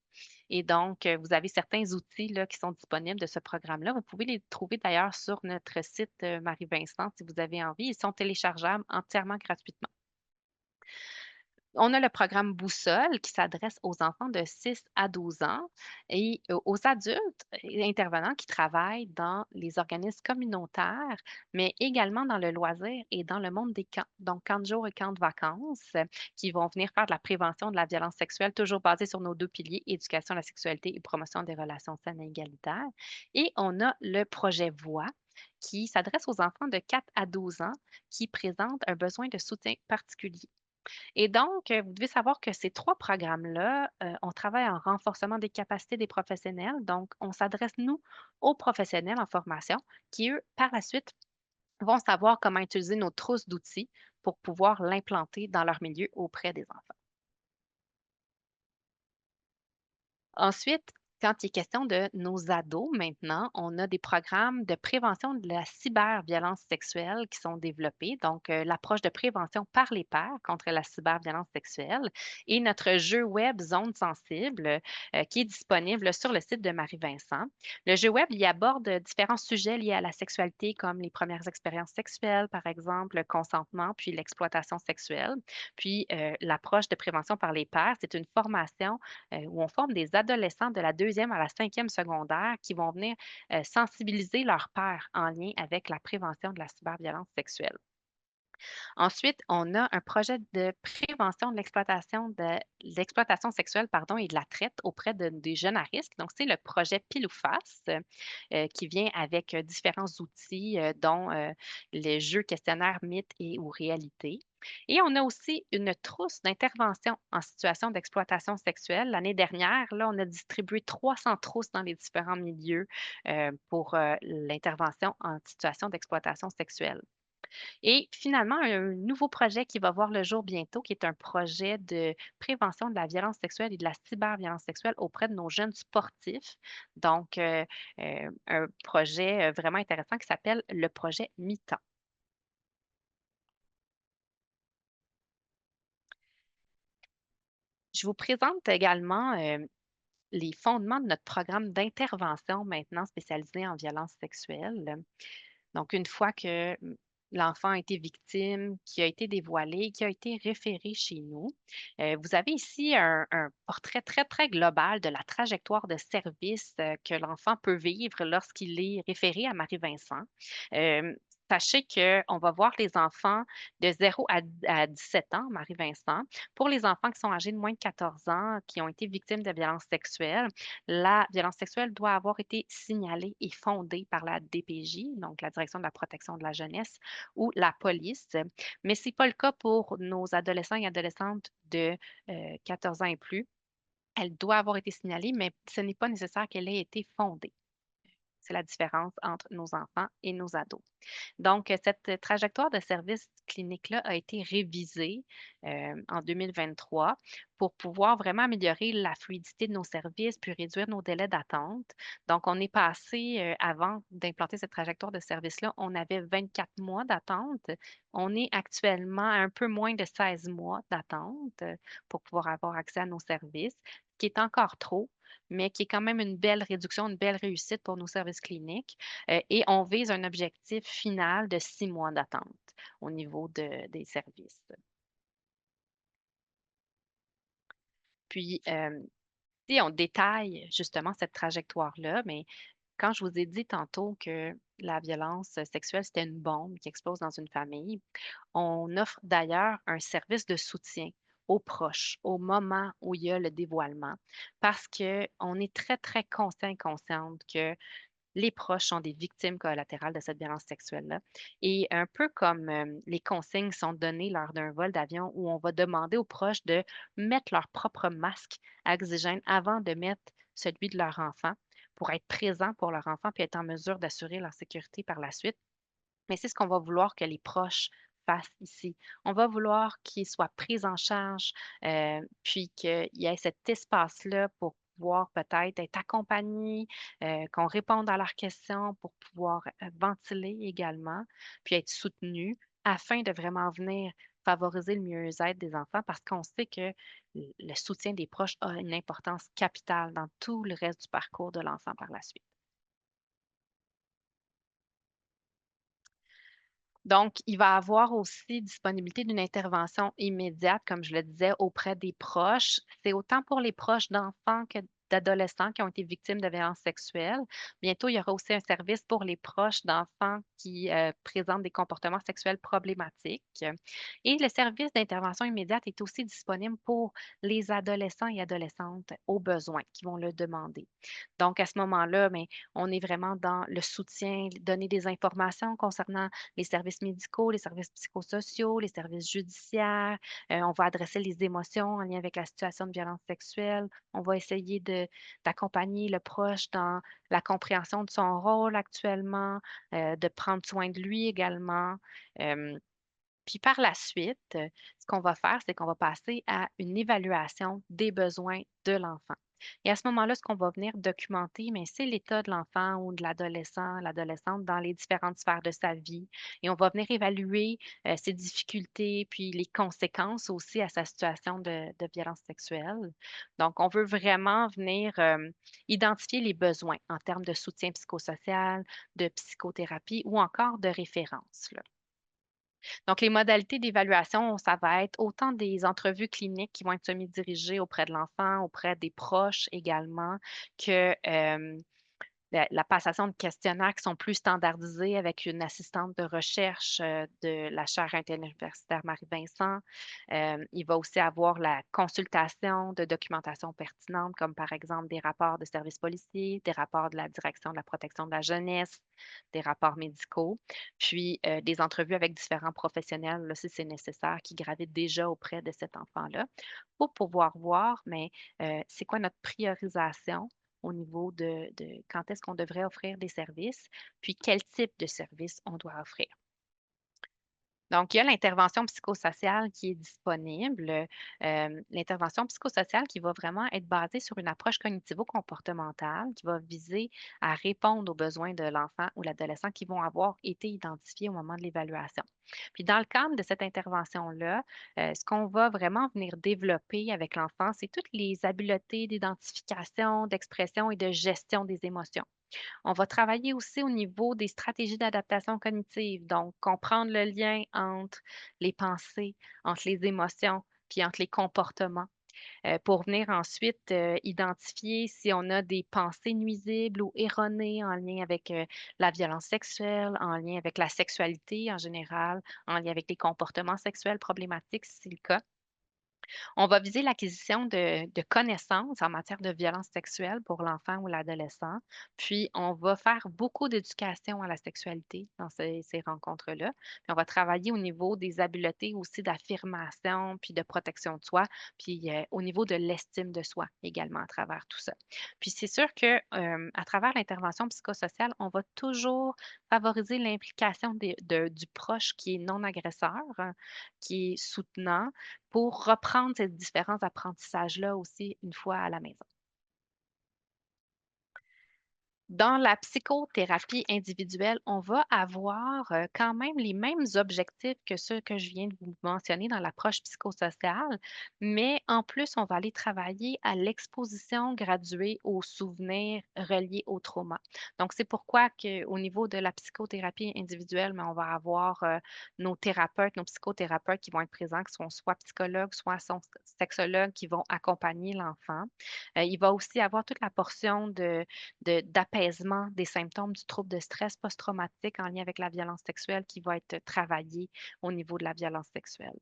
et donc, vous avez certains outils là qui sont disponibles de ce programme-là. Vous pouvez les trouver d'ailleurs sur notre site, Marie-Vincent si vous avez envie. Ils sont téléchargeables entièrement gratuitement. On a le programme Boussole qui s'adresse aux enfants de 6 à 12 ans et aux adultes intervenants qui travaillent dans les organismes communautaires, mais également dans le loisir et dans le monde des camps. Donc, camps de jour et camps de vacances qui vont venir faire de la prévention de la violence sexuelle, toujours basée sur nos deux piliers, éducation à la sexualité et promotion des relations saines et égalitaires. Et on a le projet Voix qui s'adresse aux enfants de 4 à 12 ans qui présentent un besoin de soutien particulier. Et donc, vous devez savoir que ces 3 programmes-là, on travaille en renforcement des capacités des professionnels. Donc, on s'adresse, nous, aux professionnels en formation qui, eux, par la suite, vont savoir comment utiliser nos trousses d'outils pour pouvoir l'implanter dans leur milieu auprès des enfants. Ensuite, quand il est question de nos ados maintenant, on a des programmes de prévention de la cyberviolence sexuelle qui sont développés. Donc, l'approche de prévention par les pairs contre la cyberviolence sexuelle et notre jeu web Zone sensible qui est disponible sur le site de Marie-Vincent. Le jeu web, il aborde différents sujets liés à la sexualité comme les premières expériences sexuelles, par exemple, le consentement, puis l'exploitation sexuelle. Puis, l'approche de prévention par les pairs, c'est une formation où on forme des adolescents de la deuxième à la cinquième secondaire qui vont venir sensibiliser leurs pairs en lien avec la prévention de la cyberviolence sexuelle. Ensuite, on a un projet de prévention de l'exploitation sexuelle pardon, et de la traite auprès des jeunes à risque. Donc, c'est le projet Pile ou Face qui vient avec différents outils, dont les jeux questionnaires mythes et ou réalité. Et on a aussi une trousse d'intervention en situation d'exploitation sexuelle. L'année dernière, là, on a distribué 300 trousses dans les différents milieux pour l'intervention en situation d'exploitation sexuelle. Et finalement, un nouveau projet qui va voir le jour bientôt, qui est un projet de prévention de la violence sexuelle et de la cyberviolence sexuelle auprès de nos jeunes sportifs. Donc, un projet vraiment intéressant qui s'appelle le projet Mi-temps. Je vous présente également les fondements de notre programme d'intervention maintenant spécialisé en violence sexuelle. Donc, une fois que l'enfant a été victime, qui a été dévoilé, qui a été référé chez nous, vous avez ici un portrait très, très global de la trajectoire de service que l'enfant peut vivre lorsqu'il est référé à Marie-Vincent. Euh, Sachez qu'on va voir les enfants de 0 à 17 ans, Marie-Vincent. Pour les enfants qui sont âgés de moins de 14 ans, qui ont été victimes de violences sexuelles, la violence sexuelle doit avoir été signalée et fondée par la DPJ, donc la Direction de la protection de la jeunesse, ou la police. Mais ce n'est pas le cas pour nos adolescents et adolescentes de 14 ans et plus. Elle doit avoir été signalée, mais ce n'est pas nécessaire qu'elle ait été fondée. C'est la différence entre nos enfants et nos ados. Donc, cette trajectoire de service clinique-là a été révisée en 2023 pour pouvoir vraiment améliorer la fluidité de nos services puis réduire nos délais d'attente. Donc, on est passé, avant d'implanter cette trajectoire de service-là, on avait 24 mois d'attente. On est actuellement à un peu moins de 16 mois d'attente pour pouvoir avoir accès à nos services, ce qui est encore trop, mais qui est quand même une belle réduction, une belle réussite pour nos services cliniques. Et on vise un objectif final de 6 mois d'attente au niveau des services. Puis, si on détaille justement cette trajectoire-là, mais quand je vous ai dit tantôt que la violence sexuelle, c'était une bombe qui explose dans une famille, on offre d'ailleurs un service de soutien aux proches au moment où il y a le dévoilement parce qu'on est très, très conscient et consciente que les proches sont des victimes collatérales de cette violence sexuelle-là. Et un peu comme les consignes sont données lors d'un vol d'avion où on va demander aux proches de mettre leur propre masque à oxygène avant de mettre celui de leur enfant pour être présent pour leur enfant puis être en mesure d'assurer leur sécurité par la suite. Mais c'est ce qu'on va vouloir que les proches fassent ici. On va vouloir qu'ils soient pris en charge, puis qu'il y ait cet espace-là pour pouvoir peut-être être accompagnés, qu'on réponde à leurs questions pour pouvoir ventiler également, puis être soutenus afin de vraiment venir favoriser le mieux-être des enfants parce qu'on sait que le soutien des proches a une importance capitale dans tout le reste du parcours de l'enfant par la suite. Donc, il va avoir aussi disponibilité d'une intervention immédiate, comme je le disais, auprès des proches. C'est autant pour les proches d'enfants que d'adolescents qui ont été victimes de violences sexuelles. Bientôt, il y aura aussi un service pour les proches d'enfants qui présentent des comportements sexuels problématiques. Et le service d'intervention immédiate est aussi disponible pour les adolescents et adolescentes au besoin qui vont le demander. Donc, à ce moment-là, mais on est vraiment dans le soutien, donner des informations concernant les services médicaux, les services psychosociaux, les services judiciaires. On va adresser les émotions en lien avec la situation de violence sexuelle. On va essayer d'accompagner le proche dans la compréhension de son rôle actuellement, de prendre soin de lui également. Euh, Puis par la suite, ce qu'on va faire, c'est qu'on va passer à une évaluation des besoins de l'enfant. Et à ce moment-là, ce qu'on va venir documenter, mais c'est l'état de l'enfant ou de l'adolescent, l'adolescente dans les différentes sphères de sa vie. Et on va venir évaluer ses difficultés, puis les conséquences aussi à sa situation de violence sexuelle. Donc, on veut vraiment venir identifier les besoins en termes de soutien psychosocial, de psychothérapie ou encore de référence, là. Donc, les modalités d'évaluation, ça va être autant des entrevues cliniques qui vont être semi-dirigées auprès de l'enfant, auprès des proches également, que la passation de questionnaires qui sont plus standardisés avec une assistante de recherche de la chaire interuniversitaire Marie-Vincent. Il va aussi avoir la consultation de documentation pertinente, comme par exemple des rapports de services policiers, des rapports de la Direction de la protection de la jeunesse, des rapports médicaux, puis des entrevues avec différents professionnels, là, si c'est nécessaire, qui gravitent déjà auprès de cet enfant-là, pour pouvoir voir, mais c'est quoi notre priorisation au niveau de quand est-ce qu'on devrait offrir des services, puis quel type de service on doit offrir. Donc, il y a l'intervention psychosociale qui est disponible. L'intervention psychosociale qui va vraiment être basée sur une approche cognitivo-comportementale qui va viser à répondre aux besoins de l'enfant ou l'adolescent qui vont avoir été identifiés au moment de l'évaluation. Puis, dans le cadre de cette intervention-là, ce qu'on va vraiment venir développer avec l'enfant, c'est toutes les habiletés d'identification, d'expression et de gestion des émotions. On va travailler aussi au niveau des stratégies d'adaptation cognitive, donc comprendre le lien entre les pensées, entre les émotions, puis entre les comportements, pour venir ensuite identifier si on a des pensées nuisibles ou erronées en lien avec la violence sexuelle, en lien avec la sexualité en général, en lien avec les comportements sexuels problématiques si c'est le cas. On va viser l'acquisition de connaissances en matière de violence sexuelle pour l'enfant ou l'adolescent. Puis, on va faire beaucoup d'éducation à la sexualité dans ces rencontres-là. Puis, on va travailler au niveau des habiletés aussi d'affirmation, puis de protection de soi, puis au niveau de l'estime de soi également à travers tout ça. Puis, c'est sûr que à travers l'intervention psychosociale, on va toujours favoriser l'implication du proche qui est non agresseur, hein, qui est soutenant, pour reprendre ces différents apprentissages-là aussi une fois à la maison. Dans la psychothérapie individuelle, on va avoir, quand même les mêmes objectifs que ceux que je viens de vous mentionner dans l'approche psychosociale, mais en plus, on va aller travailler à l'exposition graduée aux souvenirs reliés au trauma. Donc, c'est pourquoi qu'au niveau de la psychothérapie individuelle, mais on va avoir, nos thérapeutes, nos psychothérapeutes qui vont être présents, qui sont soit psychologues, soit sont sexologues qui vont accompagner l'enfant. Il va aussi avoir toute la portion d'apaisement des symptômes du trouble de stress post-traumatique en lien avec la violence sexuelle qui va être travaillé au niveau de la violence sexuelle.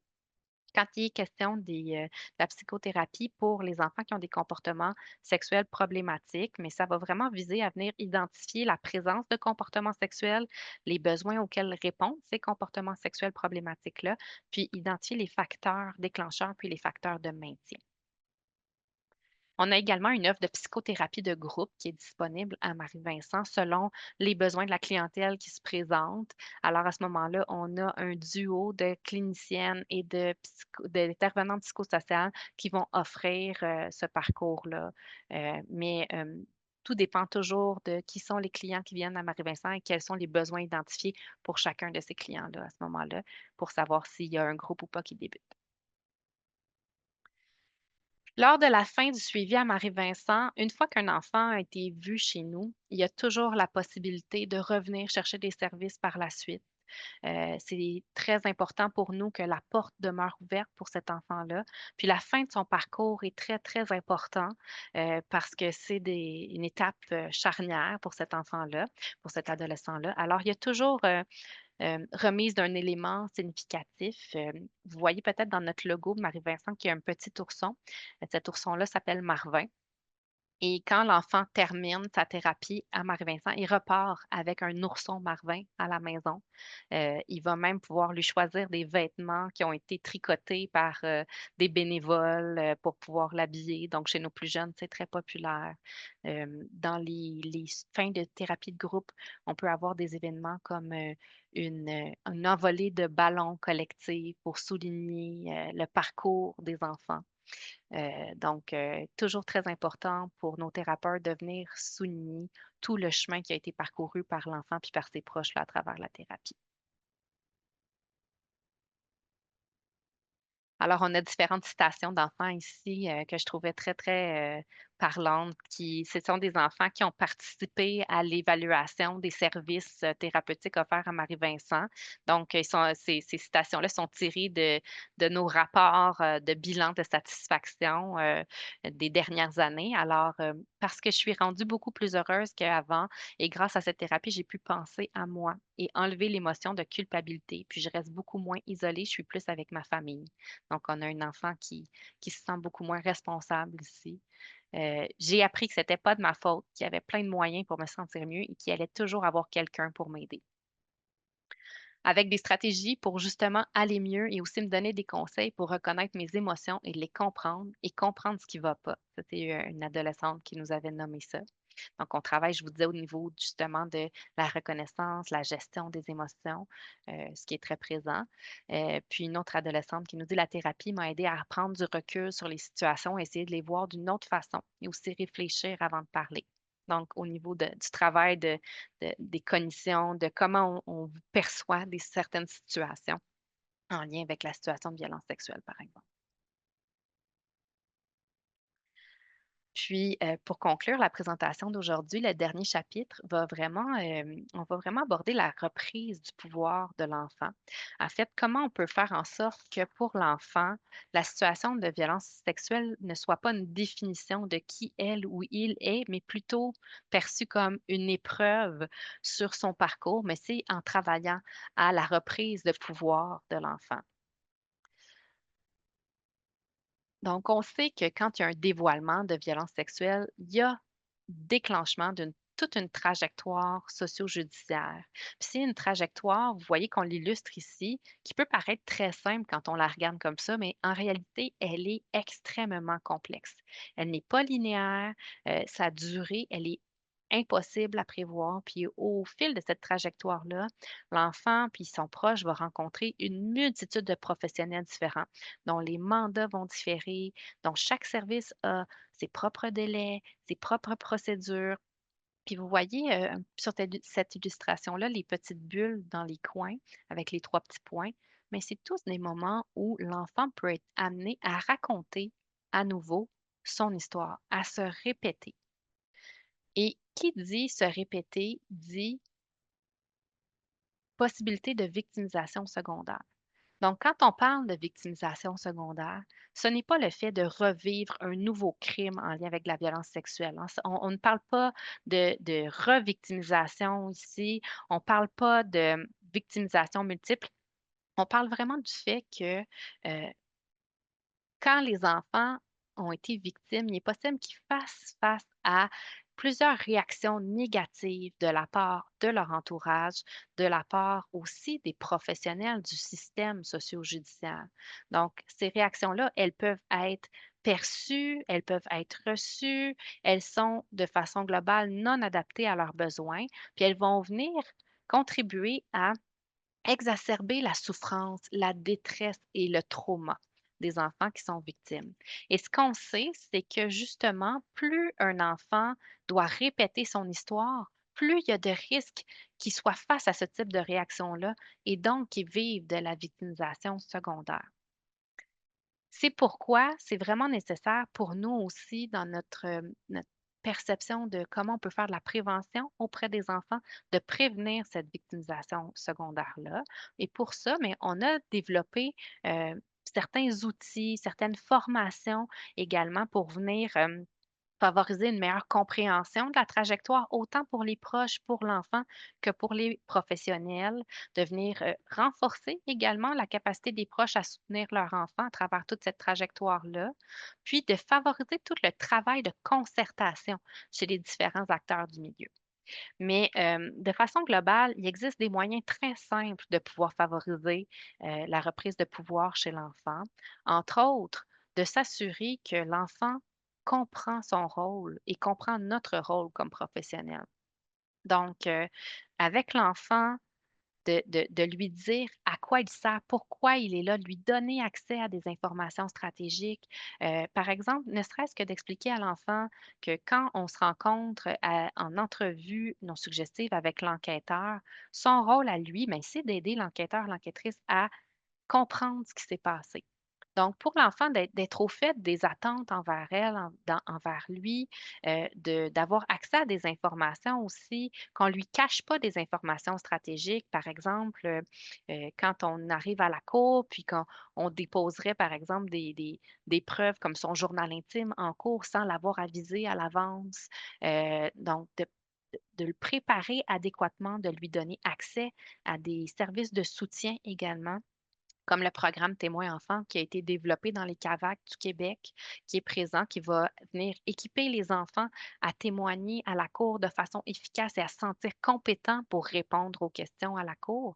Quand il est question de la psychothérapie pour les enfants qui ont des comportements sexuels problématiques, mais ça va vraiment viser à venir identifier la présence de comportements sexuels, les besoins auxquels répondent ces comportements sexuels problématiques-là, puis identifier les facteurs déclencheurs puis les facteurs de maintien. On a également une offre de psychothérapie de groupe qui est disponible à Marie-Vincent selon les besoins de la clientèle qui se présente. Alors, à ce moment-là, on a un duo de cliniciennes et d'intervenants psychosociales qui vont offrir ce parcours-là. Tout dépend toujours de qui sont les clients qui viennent à Marie-Vincent et quels sont les besoins identifiés pour chacun de ces clients-là à ce moment-là, pour savoir s'il y a un groupe ou pas qui débute. Lors de la fin du suivi à Marie-Vincent, une fois qu'un enfant a été vu chez nous, il y a toujours la possibilité de revenir chercher des services par la suite. C'est très important pour nous que la porte demeure ouverte pour cet enfant-là. Puis la fin de son parcours est très, très important parce que c'est une étape charnière pour cet enfant-là, pour cet adolescent-là. Alors, il y a toujours remise d'un élément significatif. Vous voyez peut-être dans notre logo de Marie-Vincent qu'il y a un petit ourson. Cet ourson-là s'appelle Marvin. Et quand l'enfant termine sa thérapie à Marie-Vincent, il repart avec un ourson Marvin à la maison. Il va même pouvoir lui choisir des vêtements qui ont été tricotés par, des bénévoles, pour pouvoir l'habiller. Donc chez nos plus jeunes, c'est très populaire. Dans les fins de thérapie de groupe, on peut avoir des événements comme, une envolée de ballons collectifs pour souligner, le parcours des enfants. Toujours très important pour nos thérapeutes de venir souligner tout le chemin qui a été parcouru par l'enfant puis par ses proches là, à travers la thérapie. Alors, on a différentes citations d'enfants ici, que je trouvais très, très, parlantes, ce sont des enfants qui ont participé à l'évaluation des services, thérapeutiques offerts à Marie-Vincent. Donc, ces citations-là sont tirées de nos rapports, de bilan de satisfaction, des dernières années. Alors, parce que je suis rendue beaucoup plus heureuse qu'avant et grâce à cette thérapie, j'ai pu penser à moi et enlever l'émotion de culpabilité. Puis je reste beaucoup moins isolée, je suis plus avec ma famille. Donc, on a un enfant qui se sent beaucoup moins responsable ici. J'ai appris que c'était pas de ma faute, qu'il y avait plein de moyens pour me sentir mieux et qu'il allait toujours avoir quelqu'un pour m'aider. Avec des stratégies pour justement aller mieux et aussi me donner des conseils pour reconnaître mes émotions et les comprendre et comprendre ce qui va pas. Ça, c'est une adolescente qui nous avait nommé ça. Donc, on travaille, je vous disais, au niveau justement de la reconnaissance, la gestion des émotions, ce qui est très présent. Puis une autre adolescente qui nous dit: «La thérapie m'a aidé à prendre du recul sur les situations, essayer de les voir d'une autre façon et aussi réfléchir avant de parler». Donc au niveau du travail des cognitions, de comment on perçoit certaines situations en lien avec la situation de violence sexuelle, par exemple. Puis, pour conclure la présentation d'aujourd'hui, le dernier chapitre va vraiment, on va vraiment aborder la reprise du pouvoir de l'enfant. En fait, comment on peut faire en sorte que pour l'enfant, la situation de violence sexuelle ne soit pas une définition de qui elle ou il est, mais plutôt perçue comme une épreuve sur son parcours, mais c'est en travaillant à la reprise de pouvoir de l'enfant. Donc, on sait que quand il y a un dévoilement de violence sexuelle, il y a déclenchement d'une toute une trajectoire socio-judiciaire. Puis c'est une trajectoire, vous voyez qu'on l'illustre ici, qui peut paraître très simple quand on la regarde comme ça, mais en réalité, elle est extrêmement complexe. Elle n'est pas linéaire, sa durée, elle est impossible à prévoir. Puis au fil de cette trajectoire-là, l'enfant puis son proche va rencontrer une multitude de professionnels différents dont les mandats vont différer, dont chaque service a ses propres délais, ses propres procédures. Puis vous voyez, sur cette illustration-là, les petites bulles dans les coins avec les 3 petits points, mais c'est tous des moments où l'enfant peut être amené à raconter à nouveau son histoire, à se répéter. Et qui dit se répéter dit possibilité de victimisation secondaire. Donc, quand on parle de victimisation secondaire, ce n'est pas le fait de revivre un nouveau crime en lien avec la violence sexuelle, hein. On ne parle pas de revictimisation ici, on ne parle pas de victimisation multiple. On parle vraiment du fait que quand les enfants ont été victimes, il est possible qu'ils fassent face à plusieurs réactions négatives de la part de leur entourage, de la part aussi des professionnels du système socio-judiciaire. Donc, ces réactions-là, elles peuvent être perçues, elles peuvent être reçues, elles sont de façon globale non adaptées à leurs besoins, puis elles vont venir contribuer à exacerber la souffrance, la détresse et le trauma des enfants qui sont victimes. Et ce qu'on sait, c'est que justement, plus un enfant doit répéter son histoire, plus il y a de risques qu'il soit face à ce type de réaction-là et donc qu'il vive de la victimisation secondaire. C'est pourquoi c'est vraiment nécessaire pour nous aussi dans notre perception de comment on peut faire de la prévention auprès des enfants, de prévenir cette victimisation secondaire-là. Et pour ça, mais on a développé certains outils, certaines formations également pour venir Favoriser une meilleure compréhension de la trajectoire, autant pour les proches, pour l'enfant que pour les professionnels, de venir renforcer également la capacité des proches à soutenir leur enfant à travers toute cette trajectoire-là, puis de favoriser tout le travail de concertation chez les différents acteurs du milieu. Mais de façon globale, il existe des moyens très simples de pouvoir favoriser la reprise de pouvoir chez l'enfant. Entre autres, de s'assurer que l'enfant comprend son rôle et comprend notre rôle comme professionnel. Donc, avec l'enfant, de lui dire à quoi il sert, pourquoi il est là, de lui donner accès à des informations stratégiques. Par exemple, ne serait-ce que d'expliquer à l'enfant que quand on se rencontre en entrevue non suggestive avec l'enquêteur, son rôle à lui, ben, c'est d'aider l'enquêteur, l'enquêtrice à comprendre ce qui s'est passé. Donc, pour l'enfant, d'être au fait des attentes envers elle, envers lui, d'avoir accès à des informations aussi, qu'on ne lui cache pas des informations stratégiques. Par exemple, quand on arrive à la cour, puis quand on déposerait, par exemple, des preuves comme son journal intime en cours sans l'avoir avisé à l'avance. Donc, de le préparer adéquatement, de lui donner accès à des services de soutien également comme le programme Témoins enfants qui a été développé dans les CAVAC du Québec, qui est présent, qui va venir équiper les enfants à témoigner à la cour de façon efficace et à se sentir compétents pour répondre aux questions à la cour.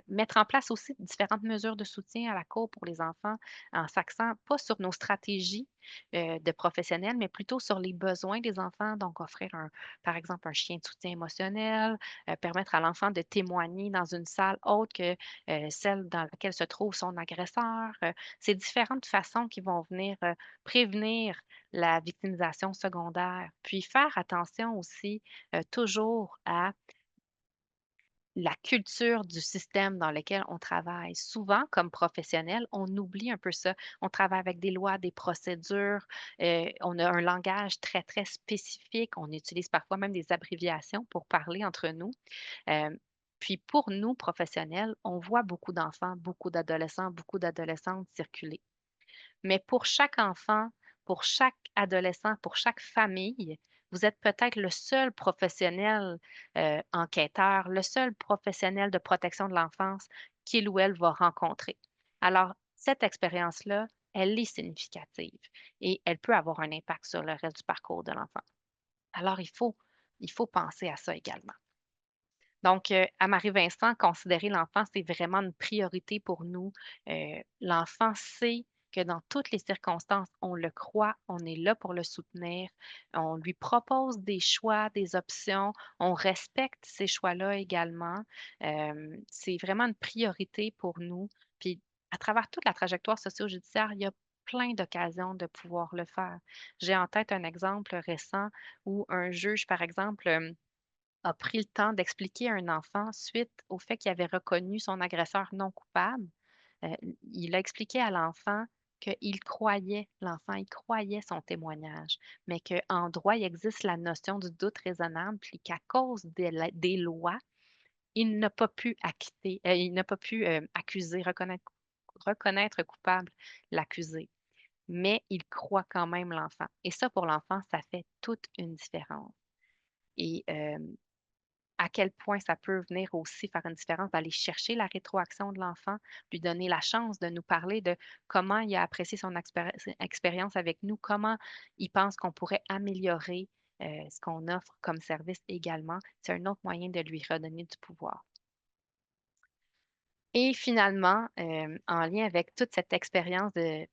Mettre en place aussi différentes mesures de soutien à la cour pour les enfants en s'axant pas sur nos stratégies de professionnels, mais plutôt sur les besoins des enfants. Donc, offrir par exemple, un chien de soutien émotionnel, permettre à l'enfant de témoigner dans une salle autre que celle dans laquelle se trouve son agresseur. C'est différentes façons qui vont venir prévenir la victimisation secondaire. Puis faire attention aussi toujours à la culture du système dans lequel on travaille. Souvent, comme professionnel, on oublie un peu ça. On travaille avec des lois, des procédures, on a un langage très, très spécifique. On utilise parfois même des abréviations pour parler entre nous. Hem, puis pour nous, professionnels, on voit beaucoup d'enfants, beaucoup d'adolescents, beaucoup d'adolescentes circuler. Mais pour chaque enfant, pour chaque adolescent, pour chaque famille, vous êtes peut-être le seul professionnel, enquêteur, le seul professionnel de protection de l'enfance qu'il ou elle va rencontrer. Alors, cette expérience-là, elle est significative et elle peut avoir un impact sur le reste du parcours de l'enfant. Alors, il faut penser à ça également. Donc, à Marie-Vincent, considérer l'enfant, c'est vraiment une priorité pour nous. L'enfant sait que dans toutes les circonstances, on le croit, on est là pour le soutenir. On lui propose des choix, des options. On respecte ces choix-là également. C'est vraiment une priorité pour nous. Puis, à travers toute la trajectoire socio-judiciaire, il y a plein d'occasions de pouvoir le faire. J'ai en tête un exemple récent où un juge, par exemple, a pris le temps d'expliquer à un enfant suite au fait qu'il avait reconnu son agresseur non coupable. Heu, il a expliqué à l'enfant qu'il croyait l'enfant, il croyait son témoignage, mais qu'en droit, il existe la notion du doute raisonnable, puis qu'à cause des lois, il n'a pas pu acquitter il n'a pas pu, accuser, reconnaître coupable l'accusé, mais il croit quand même l'enfant et ça, pour l'enfant, ça fait toute une différence et à quel point ça peut venir aussi faire une différence d'aller chercher la rétroaction de l'enfant, lui donner la chance de nous parler de comment il a apprécié son expérience avec nous, comment il pense qu'on pourrait améliorer ce qu'on offre comme service également. C'est un autre moyen de lui redonner du pouvoir. Et finalement, en lien avec toute cette expérience de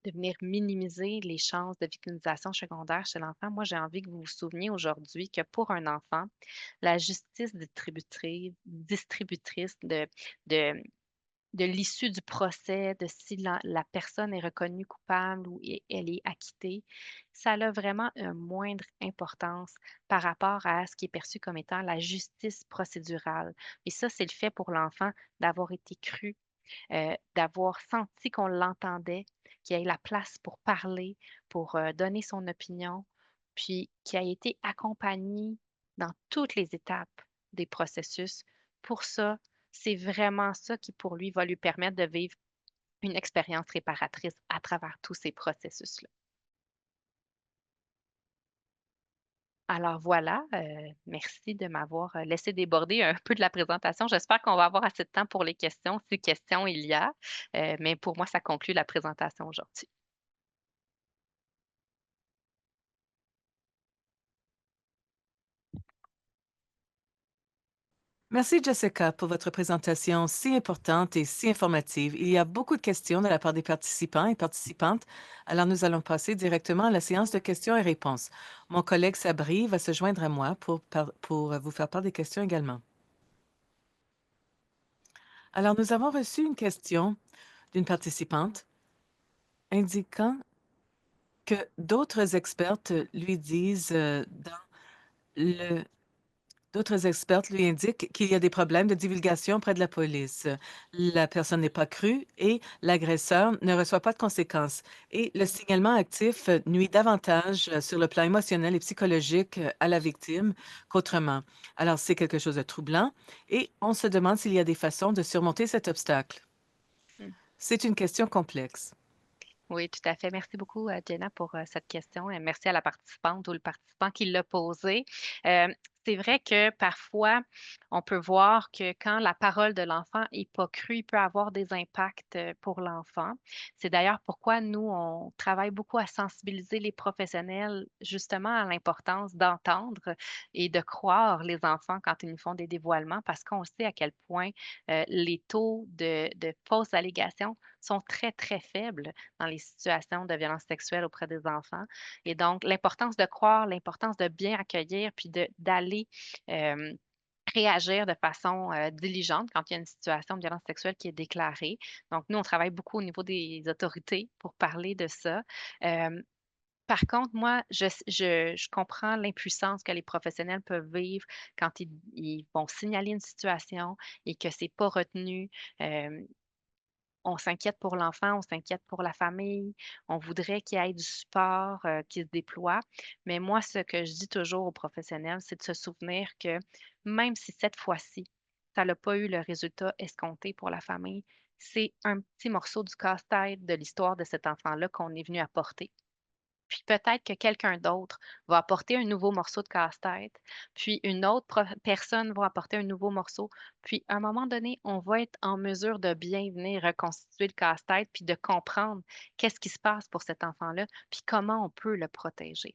de venir minimiser les chances de victimisation secondaire chez l'enfant, moi, j'ai envie que vous vous souveniez aujourd'hui que pour un enfant, la justice distributrice de de l'issue du procès, de si la personne est reconnue coupable ou elle est acquittée, ça a vraiment une moindre importance par rapport à ce qui est perçu comme étant la justice procédurale. Et ça, c'est le fait pour l'enfant d'avoir été cru, d'avoir senti qu'on l'entendait, qu'il ait la place pour parler, pour, donner son opinion, puis qui a été accompagné dans toutes les étapes des processus. Pour ça, c'est vraiment ça qui, pour lui, va lui permettre de vivre une expérience réparatrice à travers tous ces processus-là. Alors voilà, merci de m'avoir, laissé déborder un peu de la présentation. J'espère qu'on va avoir assez de temps pour les questions, si questions il y a, mais pour moi, ça conclut la présentation aujourd'hui. Merci Jessica pour votre présentation si importante et si informative. Il y a beaucoup de questions de la part des participants et participantes, alors nous allons passer directement à la séance de questions et réponses. Mon collègue Sabri va se joindre à moi pour vous faire part des questions également. Alors, nous avons reçu une question d'une participante indiquant que d'autres expertes lui disent le d'autres expertes lui indiquent qu'il y a des problèmes de divulgation auprès de la police. La personne n'est pas crue et l'agresseur ne reçoit pas de conséquences. Et le signalement actif nuit davantage sur le plan émotionnel et psychologique à la victime qu'autrement. Alors, c'est quelque chose de troublant et on se demande s'il y a des façons de surmonter cet obstacle. Mmh. C'est une question complexe. Oui, tout à fait. Merci beaucoup, Jenna, pour, cette question et merci à la participante ou le participant qui l'a posée. C'est vrai que parfois, on peut voir que quand la parole de l'enfant est pas crue, il peut avoir des impacts, pour l'enfant. C'est d'ailleurs pourquoi nous, on travaille beaucoup à sensibiliser les professionnels, justement, à l'importance d'entendre et de croire les enfants quand ils nous font des dévoilements parce qu'on sait à quel point, les taux de fausses allégations sont très, très faibles dans les situations de violence sexuelle auprès des enfants et donc l'importance de croire, l'importance de bien accueillir puis d'aller, hem, réagir de façon, diligente quand il y a une situation de violence sexuelle qui est déclarée. Donc nous, on travaille beaucoup au niveau des autorités pour parler de ça. Hem, Par contre, moi, je comprends l'impuissance que les professionnels peuvent vivre quand ils vont signaler une situation et que c'est pas retenu. Hem On s'inquiète pour l'enfant, on s'inquiète pour la famille, on voudrait qu'il y ait du support, qui se déploie. Mais moi, ce que je dis toujours aux professionnels, c'est de se souvenir que même si cette fois-ci, ça n'a pas eu le résultat escompté pour la famille, c'est un petit morceau du casse-tête de l'histoire de cet enfant-là qu'on est venu apporter. Puis peut-être que quelqu'un d'autre va apporter un nouveau morceau de casse-tête, puis une autre personne va apporter un nouveau morceau. Puis à un moment donné, on va être en mesure de bien venir reconstituer le casse-tête, puis de comprendre qu'est-ce qui se passe pour cet enfant-là, puis comment on peut le protéger.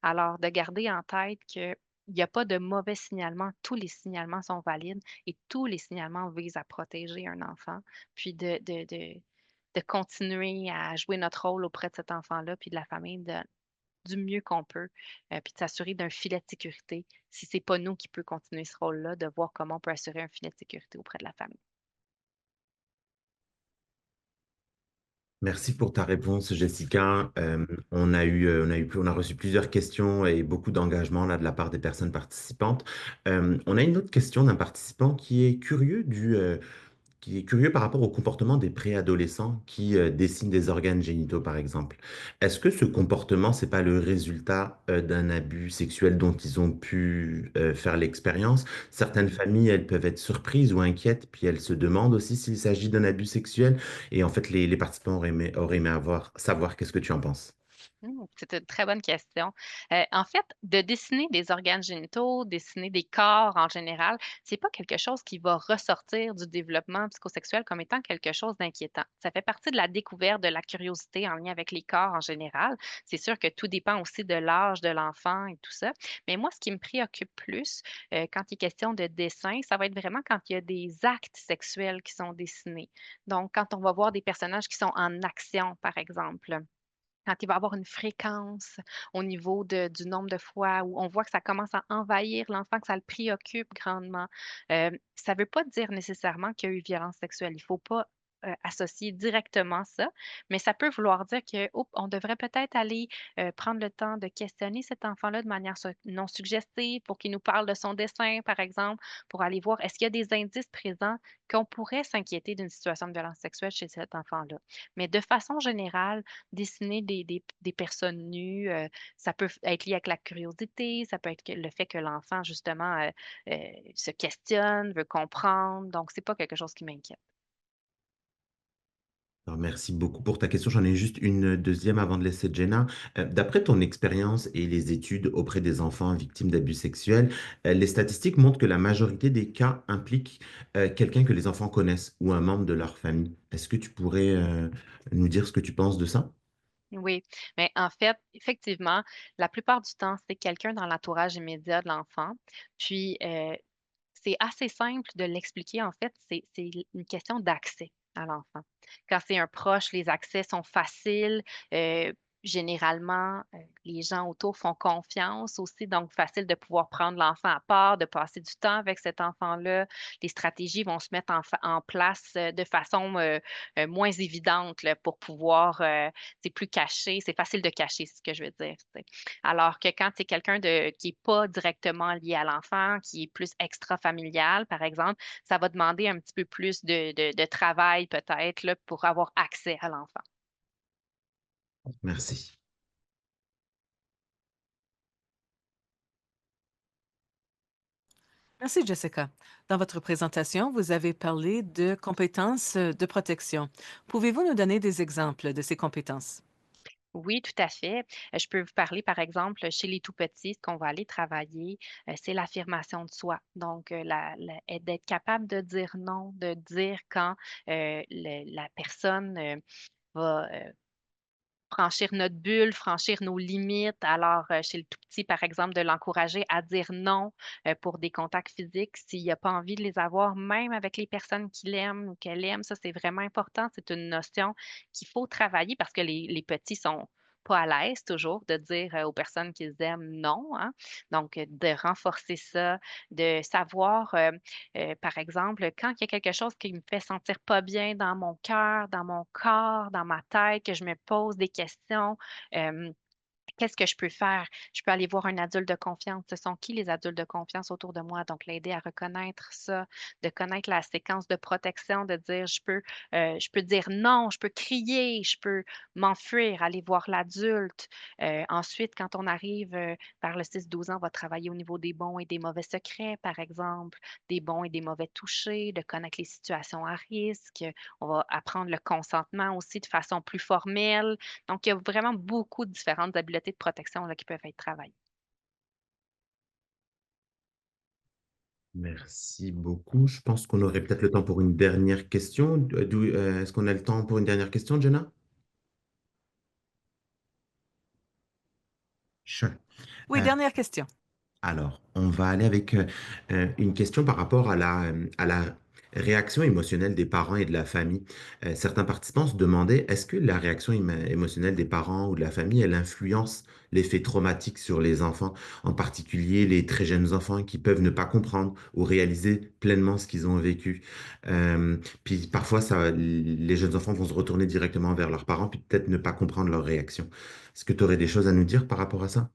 Alors, de garder en tête qu'il n'y a pas de mauvais signalement, tous les signalements sont valides et tous les signalements visent à protéger un enfant, puis de continuer à jouer notre rôle auprès de cet enfant-là, puis de la famille du mieux qu'on peut, puis de s'assurer d'un filet de sécurité. Si c'est pas nous qui peut continuer ce rôle-là, de voir comment on peut assurer un filet de sécurité auprès de la famille. Merci pour ta réponse, Jessica. On a reçu plusieurs questions et beaucoup d'engagement là de la part des personnes participantes. On a une autre question d'un participant qui est curieux par rapport au comportement des préadolescents qui dessinent des organes génitaux, par exemple. Est-ce que ce comportement, c'est pas le résultat d'un abus sexuel dont ils ont pu faire l'expérience? Certaines familles, elles peuvent être surprises ou inquiètes, puis elles se demandent aussi s'il s'agit d'un abus sexuel. Et en fait, les participants auraient aimé savoir qu'est-ce que tu en penses. C'est une très bonne question. En fait, de dessiner des organes génitaux, dessiner des corps en général, c'est pas quelque chose qui va ressortir du développement psychosexuel comme étant quelque chose d'inquiétant. Ça fait partie de la découverte, de la curiosité en lien avec les corps en général. C'est sûr que tout dépend aussi de l'âge de l'enfant et tout ça. Mais moi, ce qui me préoccupe plus, quand il est question de dessin, ça va être vraiment quand il y a des actes sexuels qui sont dessinés. Donc, quand on va voir des personnages qui sont en action, par exemple. Quand il va avoir une fréquence au niveau du nombre de fois où on voit que ça commence à envahir l'enfant, que ça le préoccupe grandement. Ça ne veut pas dire nécessairement qu'il y a eu violence sexuelle. Il ne faut pas, associer directement ça, mais ça peut vouloir dire que, oups, on devrait peut-être aller, prendre le temps de questionner cet enfant-là de manière non suggestive pour qu'il nous parle de son dessin, par exemple, pour aller voir est-ce qu'il y a des indices présents qu'on pourrait s'inquiéter d'une situation de violence sexuelle chez cet enfant-là. Mais de façon générale, dessiner des personnes nues, ça peut être lié avec la curiosité, ça peut être que le fait que l'enfant justement, se questionne, veut comprendre, donc c'est pas quelque chose qui m'inquiète. Alors, merci beaucoup pour ta question. J'en ai juste une deuxième avant de laisser Jenna. D'après ton expérience et les études auprès des enfants victimes d'abus sexuels, les statistiques montrent que la majorité des cas impliquent quelqu'un que les enfants connaissent ou un membre de leur famille. Est-ce que tu pourrais nous dire ce que tu penses de ça? Oui, mais en fait, effectivement, la plupart du temps, c'est quelqu'un dans l'entourage immédiat de l'enfant. Puis, c'est assez simple de l'expliquer, en fait, c'est une question d'accès à l'enfant. Quand c'est un proche, les accès sont faciles, généralement, les gens autour font confiance aussi, donc facile de pouvoir prendre l'enfant à part, de passer du temps avec cet enfant-là. Les stratégies vont se mettre en place, de façon, moins évidente là, pour pouvoir, c'est plus caché, c'est facile de cacher, c'est ce que je veux dire, tu sais. Alors que quand c'est quelqu'un de qui est pas directement lié à l'enfant, qui est plus extrafamilial, par exemple, ça va demander un petit peu plus de travail peut-être là, pour avoir accès à l'enfant. Merci. Merci, Jessica. Dans votre présentation, vous avez parlé de compétences de protection. Pouvez-vous nous donner des exemples de ces compétences? Oui, tout à fait. Je peux vous parler, par exemple, chez les tout petits, ce qu'on va aller travailler, c'est l'affirmation de soi. Donc, d'être capable de dire non, de dire quand la personne va franchir notre bulle, franchir nos limites. Alors, chez le tout petit, par exemple, de l'encourager à dire non, pour des contacts physiques s'il a pas envie de les avoir, même avec les personnes qu'il aime ou qu'elle aime. Ça, c'est vraiment important. C'est une notion qu'il faut travailler parce que les petits sont pas à l'aise toujours de dire, aux personnes qu'ils aiment non, hein. Donc, de renforcer ça, de savoir, par exemple, quand il y a quelque chose qui me fait sentir pas bien dans mon cœur, dans mon corps, dans ma tête, que je me pose des questions, hem qu'est-ce que je peux faire? Je peux aller voir un adulte de confiance. Ce sont qui les adultes de confiance autour de moi? Donc, l'aider à reconnaître ça, de connaître la séquence de protection, de dire je peux dire non, je peux crier, je peux m'enfuir, aller voir l'adulte. Ensuite, quand on arrive vers le 6-12 ans, on va travailler au niveau des bons et des mauvais secrets, par exemple, des bons et des mauvais touchés, de connaître les situations à risque. On va apprendre le consentement aussi de façon plus formelle. Donc, il y a vraiment beaucoup de différentes habiletés de protection là, qui peuvent être travaillées. Merci beaucoup. Je pense qu'on aurait peut-être le temps pour une dernière question. Est-ce qu'on a le temps pour une dernière question, Jenna? Sure. Oui, dernière question. Alors, on va aller avec une question par rapport à la réaction émotionnelle des parents et de la famille. Certains participants se demandaient, est-ce que la réaction émotionnelle des parents ou de la famille, elle influence l'effet traumatique sur les enfants, en particulier les très jeunes enfants qui peuvent ne pas comprendre ou réaliser pleinement ce qu'ils ont vécu. Puis parfois, les jeunes enfants vont se retourner directement vers leurs parents, puis peut-être ne pas comprendre leur réaction. Est-ce que tu aurais des choses à nous dire par rapport à ça?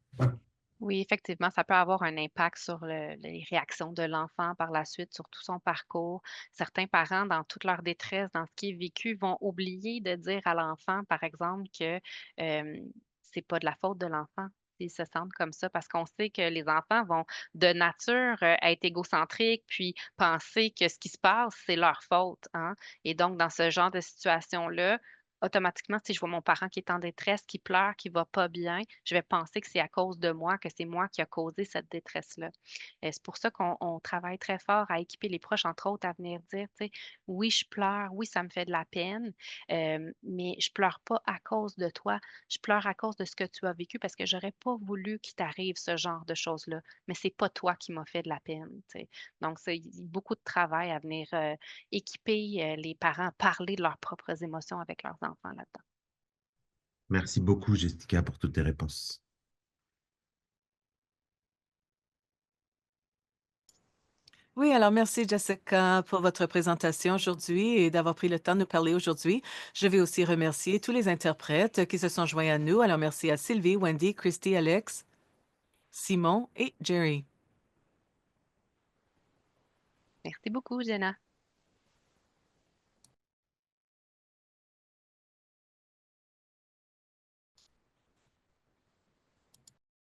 Oui, effectivement, ça peut avoir un impact sur les réactions de l'enfant par la suite, sur tout son parcours. Certains parents, dans toute leur détresse, dans ce qui est vécu, vont oublier de dire à l'enfant, par exemple, que c'est pas de la faute de l'enfant s'ils se sentent comme ça, parce qu'on sait que les enfants vont de nature être égocentriques, puis penser que ce qui se passe, c'est leur faute, hein. Et donc, dans ce genre de situation-là, automatiquement, si je vois mon parent qui est en détresse, qui pleure, qui va pas bien, je vais penser que c'est à cause de moi, que c'est moi qui a causé cette détresse-là. C'est pour ça qu'on travaille très fort à équiper les proches, entre autres, à venir dire, tu sais: «Oui, je pleure, oui, ça me fait de la peine, mais je pleure pas à cause de toi, je pleure à cause de ce que tu as vécu parce que j'aurais pas voulu qu'il t'arrive ce genre de choses-là, mais c'est pas toi qui m'as fait de la peine», tu sais. Donc c'est beaucoup de travail à venir, équiper, les parents, parler de leurs propres émotions avec leurs enfants là-dedans. Merci beaucoup, Jessica, pour toutes tes réponses. Oui, alors merci Jessica pour votre présentation aujourd'hui et d'avoir pris le temps de nous parler aujourd'hui. Je vais aussi remercier tous les interprètes qui se sont joints à nous. Alors merci à Sylvie, Wendy, Christy, Alex, Simon et Jerry. Merci beaucoup, Jenna.